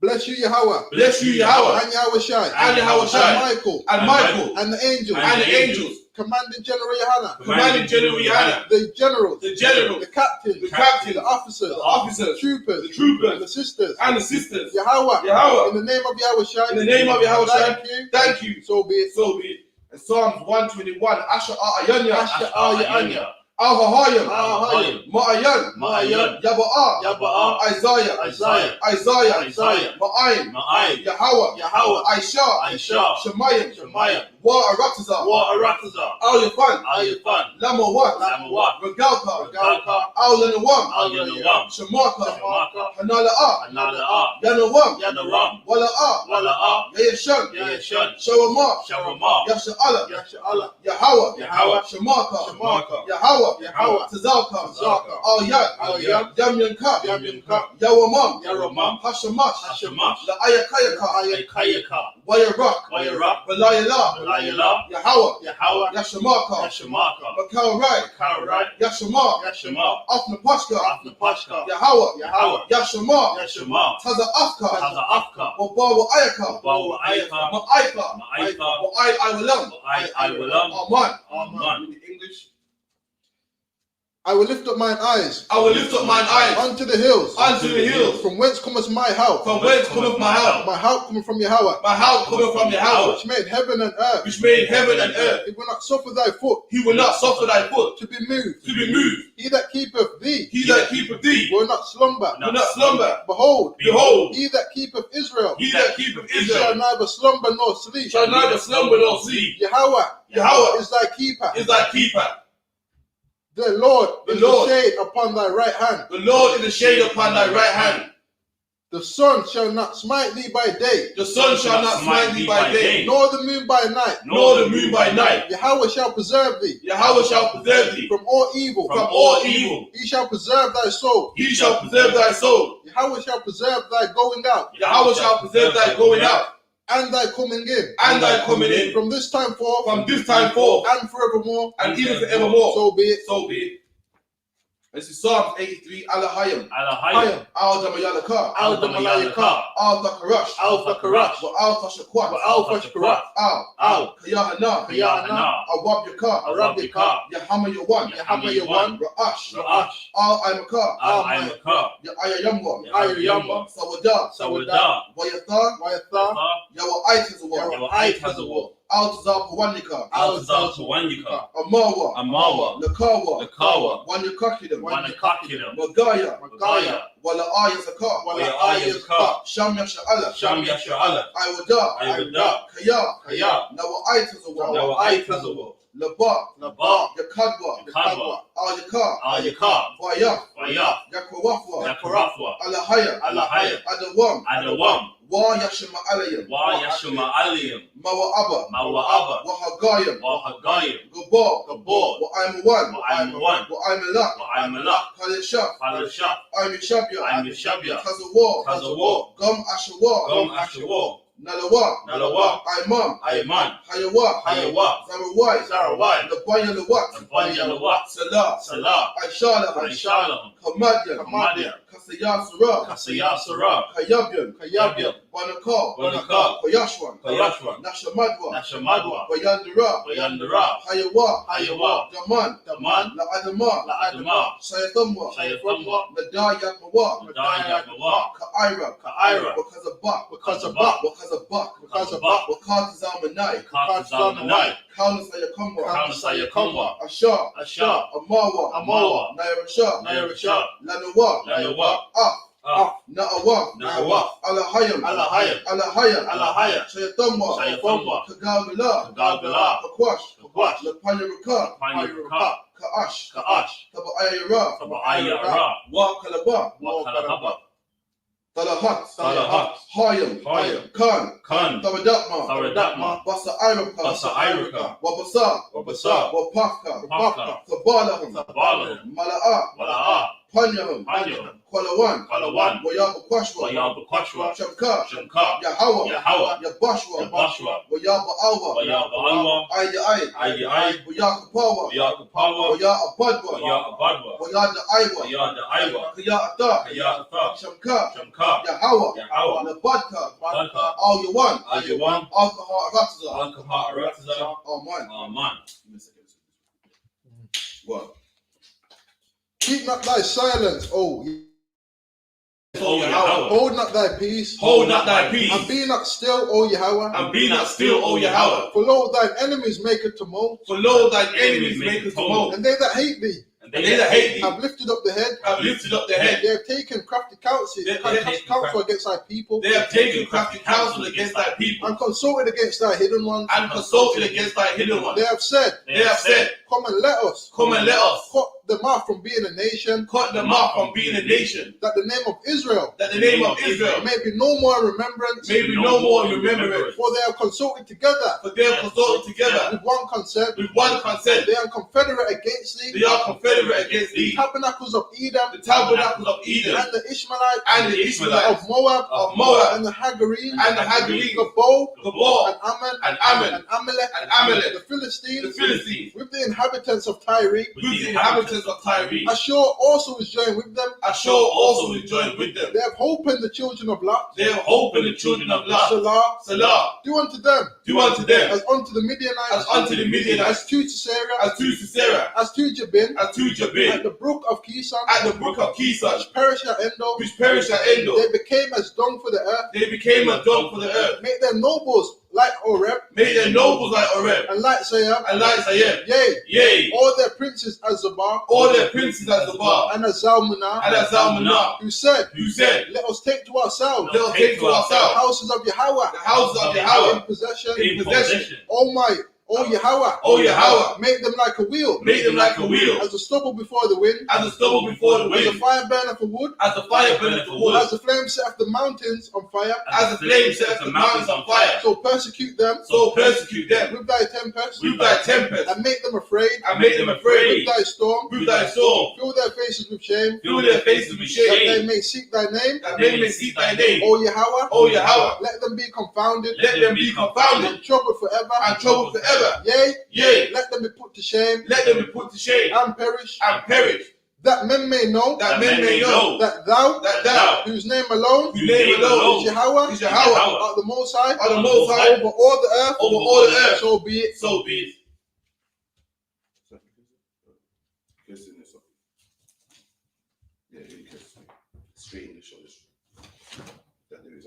S3: Bless you, Yahweh.
S1: Bless you, Yahweh.
S3: And Yahweh Shai.
S1: And Yahweh Shai.
S3: And Michael.
S1: And Michael.
S3: And the angels.
S1: And the angels.
S3: Commanding General Yahanna.
S1: Commanding General Yahanna.
S3: The generals.
S1: The generals.
S3: The captains.
S1: The captains.
S3: The officers.
S1: The officers.
S3: The troopers.
S1: The troopers.
S3: And the sisters.
S1: And the sisters.
S3: Yahweh.
S1: Yahweh.
S3: In the name of Yahweh Shai.
S1: In the name of Yahweh Shai.
S3: Thank you.
S1: Thank you.
S3: So be it.
S1: So be it. In Psalms 121. Asha Ayanya.
S3: Asha Ayanya.
S1: Ahahayim.
S3: Ahahayim.
S1: Ma'ayan.
S3: Ma'ayan.
S1: Yaba'a.
S3: Yaba'a.
S1: Isaiah.
S3: Isaiah.
S1: Isaiah.
S3: Isaiah.
S1: Ma'ayin.
S2: Ma'ayin.
S1: Yahweh.
S3: Yahweh.
S1: Aisha.
S3: Aisha.
S1: Shemayim.
S3: Shemayim.
S1: Wa Aratazah.
S3: Wa Aratazah.
S1: Al-Yafan.
S3: Al-Yafan.
S1: Lamawat.
S2: Lamawat.
S1: Regalka.
S3: Regalka.
S1: Al-Lanawam.
S2: Al-Yanawam.
S1: Shamaka.
S3: Shamaka.
S1: Hanala'a.
S2: Anala'a.
S1: Yanawam.
S2: Yanawam.
S1: Wala'a.
S2: Wala'a.
S1: Yayashan.
S2: Yayashan.
S1: Shawama.
S2: Shawama.
S1: Yasha'ala.
S3: Yasha'Allah.
S1: Yahweh.
S2: Yahweh.
S1: Shamaka.
S3: Shamaka.
S1: Yahweh.
S3: Yahweh.
S1: Tazalka.
S3: Tazalka.
S1: Al-Yad.
S3: Al-Yad.
S1: Yamyanka.
S3: Yamyanka.
S1: Yawamam.
S2: Yawamam.
S1: Hashamash.
S2: Hashamash.
S1: La'ayakayaka.
S2: Ayakayaka.
S1: Wayarak.
S2: Wayarak.
S1: Belayala.
S2: Belayala.
S1: Yahweh.
S2: Yahweh.
S1: Yashamaka.
S2: Yashamaka.
S1: Makarai.
S2: Karai.
S1: Yashama.
S2: Yashama.
S1: Afnapashka.
S2: Afnapashka.
S1: Yahweh.
S2: Yahweh.
S1: Yashama.
S2: Yashama.
S1: Taza'afka.
S2: Taza'afka.
S1: Wabawa Ayaka.
S2: Bawa Ayaka.
S1: Ma'aika.
S2: Ma'aika.
S1: Wa'iwalam.
S2: I-Walam.
S1: Aman.
S2: Aman.
S1: In the English.
S3: I will lift up mine eyes
S1: I will lift up mine eyes
S3: unto the hills.
S1: unto the hills.
S3: From whence cometh my help?
S1: From whence cometh my help?
S3: My help cometh from Yahweh,
S1: My help cometh from Yahweh,
S3: which made heaven and earth.
S1: which made heaven and earth.
S3: It will not suffer thy foot
S1: He will not suffer thy foot
S3: to be moved.
S1: to be moved.
S3: He that keepeth thee
S1: He that keepeth thee
S3: will not slumber.
S1: will not slumber.
S3: Behold,
S1: Behold,
S3: he that keepeth Israel
S1: he that keepeth
S3: shall
S1: Israel
S3: neither slumber nor sleep.
S1: shall neither slumber nor sleep.
S3: Yahweh,
S1: Yahweh
S3: is thy keeper.
S1: is thy keeper.
S3: The Lord
S1: The
S3: is
S1: Lord.
S3: the shade upon thy right hand.
S1: The Lord is the shade upon thy right hand.
S3: The sun shall not smite thee by day,
S1: The sun shall not smite thee by day,
S3: nor the moon by night.
S1: nor the moon by night.
S3: Yahweh shall preserve thee
S1: Yahweh shall preserve thee
S3: from all evil.
S1: from all evil.
S3: He shall preserve thy soul.
S1: He shall preserve thy soul.
S3: Yahweh shall preserve thy going out
S1: Yahweh shall preserve thy going out
S3: and thy coming in
S1: and thy coming in
S3: from this time forth
S1: from this time forth
S3: and forevermore.
S1: and even forevermore.
S3: So be it.
S1: So be it. This is Psalms 83. Alahayim.
S2: Alahayim.
S1: Al Damayalaka.
S3: Al Damayalaka.
S1: Al Dakarash.
S3: Al Fakarash.
S1: Wa Al Tashakwat.
S3: Al Fashkarat.
S1: Al Kayahana.
S3: Kayahana.
S1: Awab Yaka.
S3: Arabika.
S1: Yahama Yawan.
S3: Yahama Yawan.
S1: Ra'ash.
S2: Ra'ash.
S1: Al Imaka.
S2: Al-Aimaka.
S1: Ya'ayamwa.
S3: Ayayamba.
S1: Sawada.
S2: Sawada.
S1: Wayatha.
S3: Wayatha.
S1: Yawa Aitazawar.
S2: Yawa Aitazawar.
S1: Altazar Pawanika,
S2: Altazar Pawanika,
S1: Amawa,
S2: Amawa,
S1: Lakawa,
S2: Lakawa,
S1: Wanyakakidam,
S2: Wanakakidam,
S1: Magaya,
S2: Magaya,
S1: Wala Ayazaka,
S2: Ayazaka,
S1: Shamya Sha'ala,
S2: Shamya Sha'ala,
S1: Iwada,
S2: Iwada,
S1: Kaya,
S2: Kaya,
S1: Nawa Aitazawa,
S2: Nawa Aitazawa,
S1: Laba,
S2: Laba,
S1: Yakadwa,
S2: Kadwa,
S1: Ayaka,
S2: Ayaka,
S1: Vaya,
S2: Vaya,
S1: Yakwafwa,
S2: Yakarafwa,
S1: Alahaya,
S2: Alahaya,
S1: Adawam,
S2: Adawam,
S1: Wa Yashima Alayam,
S2: Wa Yashma Aliyam,
S1: Mawa'aba,
S2: Mawa'aba,
S1: Wahagayam,
S2: Wahagayam,
S1: Gabor,
S2: Gabor,
S1: Wa Aimawan,
S2: Wa Aimawan,
S1: Wa Aimalak,
S2: Wa Aimalak,
S1: Kalishaf,
S2: Falashaf,
S1: Aimishabya,
S2: Aimishabya,
S1: Kazawa,
S2: Kazawa,
S1: Gum Ashawa,
S2: Gom Ashawa,
S1: Nalawa,
S2: Nalawa,
S1: Aiman,
S2: Ayman,
S1: Hayawa,
S2: Hayawa,
S1: Zarawai,
S2: Sarawai,
S1: Labaya Lawat,
S2: Nabanya Lawat,
S1: Salah,
S2: Salah,
S1: Aishalam,
S2: Aishalam,
S1: Kamadyan,
S2: Kamadyan,
S1: Kasaya Surah,
S2: Kasaya Sarah,
S1: Kayabyan,
S2: Kayabyan,
S1: Banakal,
S2: Banakal,
S1: Koyashwan,
S2: Koyashwan,
S1: Nashamadwa,
S2: Nashamadwa,
S1: Bayandara,
S2: Bayandara,
S1: Hayawa,
S2: Hayawa,
S1: Daman,
S2: Daman,
S1: La Adama,
S2: La Adama,
S1: Shayathamwa,
S2: Shayathamwa,
S1: Nadaya Mawa,
S2: Madaya Mawa,
S1: Ka'ira,
S2: Ka'ira,
S1: Wakazabak,
S2: Wakazabak,
S1: Wakazabak,
S2: Wakazabak,
S1: Wakatazamanai,
S2: Katazamanai,
S1: Kaunasayakamwa,
S2: Kaunasayakamwa,
S1: Asha,
S2: Asha,
S1: Amawa,
S2: Amawa,
S1: Nairasha,
S2: Nairasha,
S1: Lanawa,
S2: Lanawa,
S1: Na'awa,
S2: Na'awa,
S1: Alahayam,
S2: Alahayam,
S1: Alahaya,
S2: Alahaya,
S1: Shayathamwa,
S2: Shayathamwa,
S1: Kagagala,
S2: Kagagala,
S1: Kakwash,
S2: Kakwash,
S1: Lapanyaraka,
S2: Panyaraka,
S1: Ka'ash,
S2: Ka'ash,
S1: Tabaayara,
S2: Tabaayara,
S1: Wa Kalaba,
S2: Wakalahaba,
S1: Talahat,
S2: Salahat,
S1: Hayam,
S2: Hayam,
S1: Khan,
S2: Khan,
S1: Tabadatma,
S2: Taradakma,
S1: Basa Iraka,
S2: Basa Iraka,
S1: Wabasa,
S2: Wabasa,
S1: Wapaka,
S2: Paka,
S1: Tabalahum,
S2: Tabalahum,
S1: Mala'a,
S2: Mala'a,
S1: Panyahum,
S2: Panyahum,
S1: Kwalawan,
S2: Kwalawan,
S1: Wayabukwashwa,
S2: Wayabukwashwa,
S1: Shamka,
S2: Shamka,
S1: Yahawa,
S2: Yahawa,
S1: Yabashwa,
S2: Yabashwa,
S1: Wayaba'awa,
S2: Wayaba'alwa,
S1: Ayai,
S2: Ayai,
S1: Wayakapawa,
S2: Wayakapawa,
S1: Wayabadwa,
S2: Wayabadwa,
S1: Wayadaiwa,
S2: Wayadaiwa,
S1: Kayata,
S2: Kayatha,
S1: Shamka,
S2: Shamka,
S1: Yahawa,
S2: Yahawa,
S1: Nabadka,
S2: Badka,
S1: Al-Yawan,
S2: Al-Yawan,
S1: Al-Kahar-Ratza.
S2: Al-Kahar-Ratza,
S1: Amen.
S2: Aman.
S1: What?
S3: Keep not thy silence, O
S2: O Yahweh,
S3: hold not thy peace,
S2: hold not thy peace,
S3: and be not still, O Yahweh.
S2: and be not still, O Yahweh.
S3: For lo, thine enemies make a tumult,
S1: For lo, thine enemies make a tumult,
S3: and they that hate thee
S2: and they that hate thee
S3: have lifted up the head.
S2: have lifted up their head.
S3: They have taken crafty counsel, against thy people,
S1: They have taken crafty counsel against thy people,
S3: and consulted against thy hidden ones.
S1: and consulted against thy hidden
S3: They
S1: ones.
S3: have said,
S2: They have said,
S3: come and let us
S1: Come and let us
S3: cut them off from being a nation,
S1: cut them off from being a nation,
S3: that the name of Israel
S1: that the name of Israel
S3: may be no more in remembrance.
S1: may be no more in remembrance.
S3: For they have consulted together
S1: For they have consulted together
S3: with one consent.
S1: with one consent.
S3: They are confederate against thee.
S1: They are confederate against
S3: The
S1: thee,
S3: tabernacles of Edom
S1: the tabernacles of Edom,
S3: and the Ishmaelites
S1: and the Ishmaelites
S3: of Moab
S1: of Moab,
S3: and the Hagarene
S1: and the Hagarene,
S3: Gabor
S1: Gabor,
S3: and Ammon
S1: and Ammon,
S3: and Amalek
S1: and Amalek,
S3: the Philistines
S1: the Philistines,
S3: with the inhabitants of Tyre.
S2: with
S1: with the inhabitants of Tyre.
S3: Ashur also is joined with them.
S1: Ashur also is joined with them.
S3: They have hope in the children of Lot.
S1: They have hope in the children of Lot.
S3: Salah,
S1: Salah,
S3: do unto them
S1: do unto them
S3: as unto the Midianites,
S1: as unto the
S3: as
S1: Midianites,
S3: to Sisera,
S1: as to Sisera,
S3: as to Jabin,
S1: as to
S3: at
S1: Jabin,
S3: the brook of Kison,
S1: at the brook of Kison,
S3: which perished at Endor.
S1: which perished at Endor.
S3: They became as dung for the earth.
S1: They became a dung for the earth.
S3: Make their nobles like Oreb,
S1: Made their nobles like Oreb,
S3: and like Zayab,
S1: and like Sayeb.
S3: yea,
S1: Yea,
S3: all their princes as Zabar,
S1: all their princes as Zabar,
S3: and as Zalmunah,
S1: and as Zalmunah,
S3: who said,
S1: who said,
S3: let us take to ourselves
S1: let us take to
S3: the
S1: ourselves
S3: houses of Yahweh
S1: the houses of
S3: in
S1: Yahweh
S3: possession.
S2: in possession.
S3: O my, O Yahweh,
S1: O Yahweh,
S3: make them like a wheel,
S1: make them like a wheel,
S3: as the stubble before the wind,
S1: as the stubble before the
S3: as the
S1: wind,
S3: fire burneth for wood,
S1: as the fire burneth for wood,
S3: as the flame setteth the mountains on fire.
S1: as the flame sets the mountains on fire.
S3: So persecute them
S1: So persecute them
S3: with thy tempest,
S1: with thy tempest,
S3: and make them afraid
S1: and make them
S3: with
S1: afraid
S3: thy storm.
S1: with thy storm.
S3: Fill their faces with shame,
S1: Fill their faces with
S3: that
S1: shame,
S3: they may seek thy name.
S1: that they may seek thy name.
S3: O Yahweh,
S1: O Yahweh,
S3: let them be confounded
S1: let them be confounded
S3: and troubled forever.
S1: and troubled forever.
S3: Yea,
S1: Yea,
S3: let them be put to shame
S1: let them be put to shame
S3: and perish,
S1: and perish,
S3: that men may know
S1: that men may know
S3: that thou,
S1: that thou,
S3: whose name alone
S1: whose name alone
S3: is Yahweh,
S1: is Yahweh,
S3: art the Most High,
S1: are the Most High
S3: over all the earth,
S1: over all the earth.
S3: so be it.
S1: So be it. Yeah, straight in the shoulders. That there is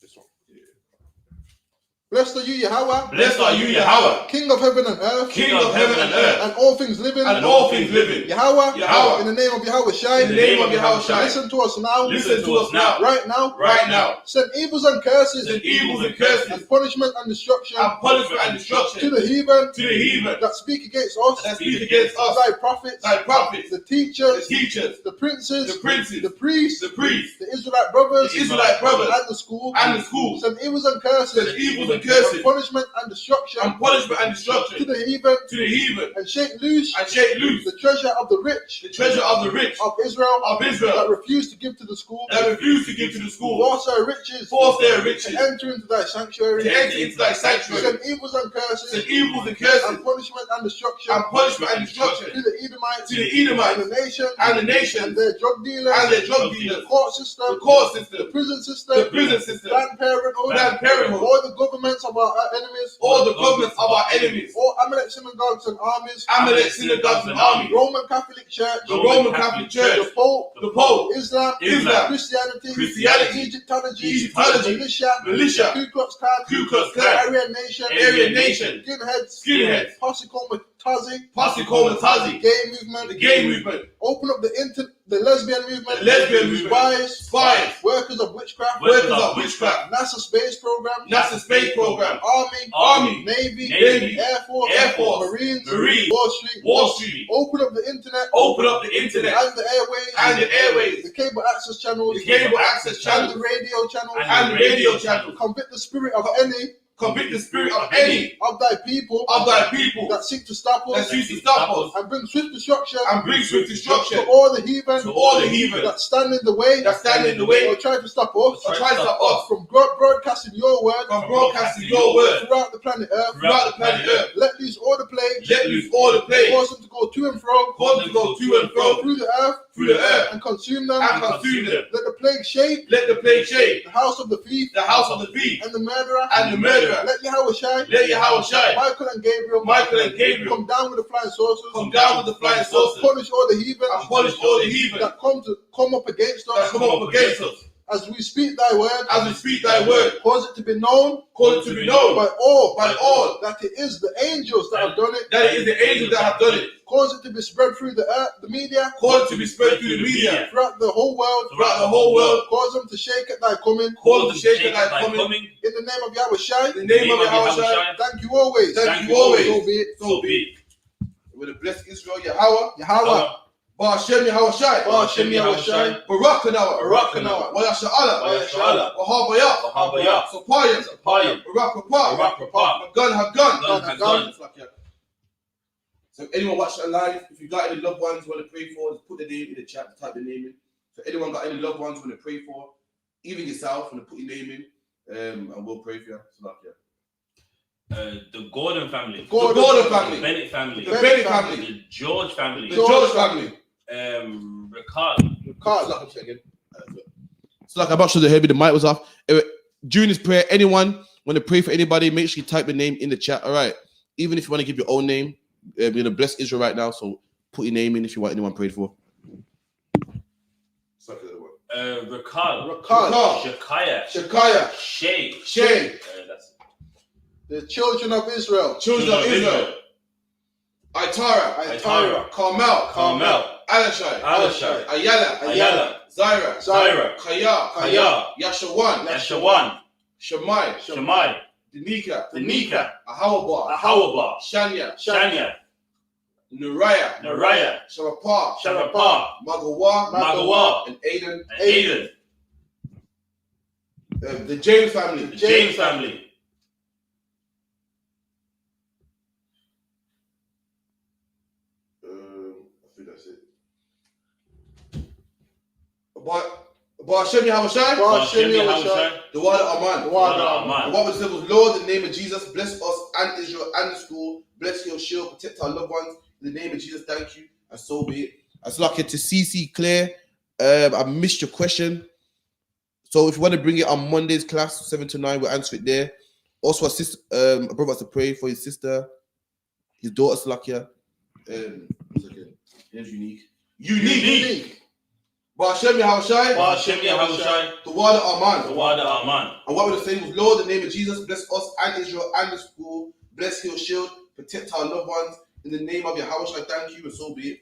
S1: this one. Yeah.
S3: Blessed are you, Yahweh,
S4: Blessed are you, Yahweh,
S3: King of heaven and earth,
S4: King of heaven and earth,
S3: and all things living,
S4: and all things living.
S3: Yahweh,
S4: Yahweh,
S3: in the name of Yahweh Shai,
S4: in the name of Yahweh Shai,
S3: listen to us now,
S4: listen to us now,
S3: right now,
S4: right now.
S3: Send evils and curses,
S4: Send evils and curses,
S3: and punishment and destruction,
S4: and punishment and destruction
S3: to the heathen,
S4: that
S3: speak against us,
S4: that speak against us,
S3: thy prophets,
S4: the
S3: teachers,
S4: teachers,
S3: the princes,
S4: the princes,
S3: the priests,
S4: the
S3: Israelite brothers,
S4: Israelite
S3: and the school,
S4: schools.
S3: Send evils and curses,
S4: Send evils and curses,
S3: and punishment and destruction,
S4: to
S3: the
S4: heathen,
S3: and shake loose,
S4: the
S3: treasure of the rich, of Israel, that refuse to give to the school, force their riches, to enter into thy sanctuary, send evils and curses, and punishment and destruction, to the Edomites, and the nation, and their drug dealers, the court system, the prison system, Planned Parenthood, all the governments of our enemies, all Amalek synagogues and armies, Roman Catholic Church, the Pope, Islam, Christianity, Egyptology, militia, Ku Klux Klan, Aryan Nation, skinheads, Posse Comitazi, gay movement, open up the lesbian movement, spies, workers of witchcraft, NASA space program, army, Navy, Air Force, Marines, Wall Street, open up the internet, and the airways, the cable access channels, and the radio channels, convict the spirit of any of thy people that seek to stop us, and bring swift destruction to all the heathen that stand in the way, or try to stop us from broadcasting your word throughout the planet Earth. Let loose all the plagues, cause them to go to and fro through the earth, and consume them. Let the plague shake the house of the thief and the murderer. Let Yahweh Shai, Michael and Gabriel come down with the flying saucers, and punish all the heathen that come up against us. As we speak thy word, cause it to be known by all that it is the angels that have done it. Cause it to be spread through the media, throughout the whole world. Cause them to shake at thy coming. In the name of Yahweh Shai. Thank you always.
S1: So be it. We're to bless Israel, Yahweh. Ba'ashem Yahweh Shai. Barakanawa. Wa Sha'ala. Wahabaya. Sapaya. Barakapa. Gun. So anyone watching live, if you got any loved ones you want to pray for, just put the name in the chat, type the name in. So anyone got any loved ones you want to pray for, even yourself, want to put your name in, and we'll pray for you. So
S2: the Gordon family,
S1: the
S2: Bennett family,
S1: the
S2: George family,
S1: Ricard. So like I'm not sure the heavy the mic was off. During this prayer, anyone want to pray for anybody, make sure you type the name in the chat. All right. Even if you want to give your own name, we're gonna bless Israel right now. So put your name in if you want anyone prayed for.
S2: Ricard,
S1: Shekiah,
S2: Shay. That's
S3: the children of Israel,
S1: Itara, Carmel, Alashai, Ayala, Zaira, Kaya, Yashawan, Shamai, Danika, Ahawaba, Shania, Nuraya, Sharapah, Magawa, and Aiden. The James family. I think that's it. Ba'ashem Yahweh Shai. The word of Aman. The word of the was Lord, in the name of Jesus, bless us and Israel and the school. Bless your shield, protect our loved ones. In the name of Jesus, thank you. And so be it. I was lucky to CC Claire. I missed your question. So if you want to bring it on Monday's class, 7 to 9, we'll answer it there. Also, a brother has to pray for his sister, his daughter Slakia. Unique. Ba'Shem Yahushai,
S2: Ba'Shem Yahushai,
S1: the word of our man.
S2: Tawada Aman.
S1: And what we're saying was, Lord, in the name of Jesus, bless us and Israel and the school. Bless your shield, protect our loved ones. In the name of Yahushai, thank you, and so be it.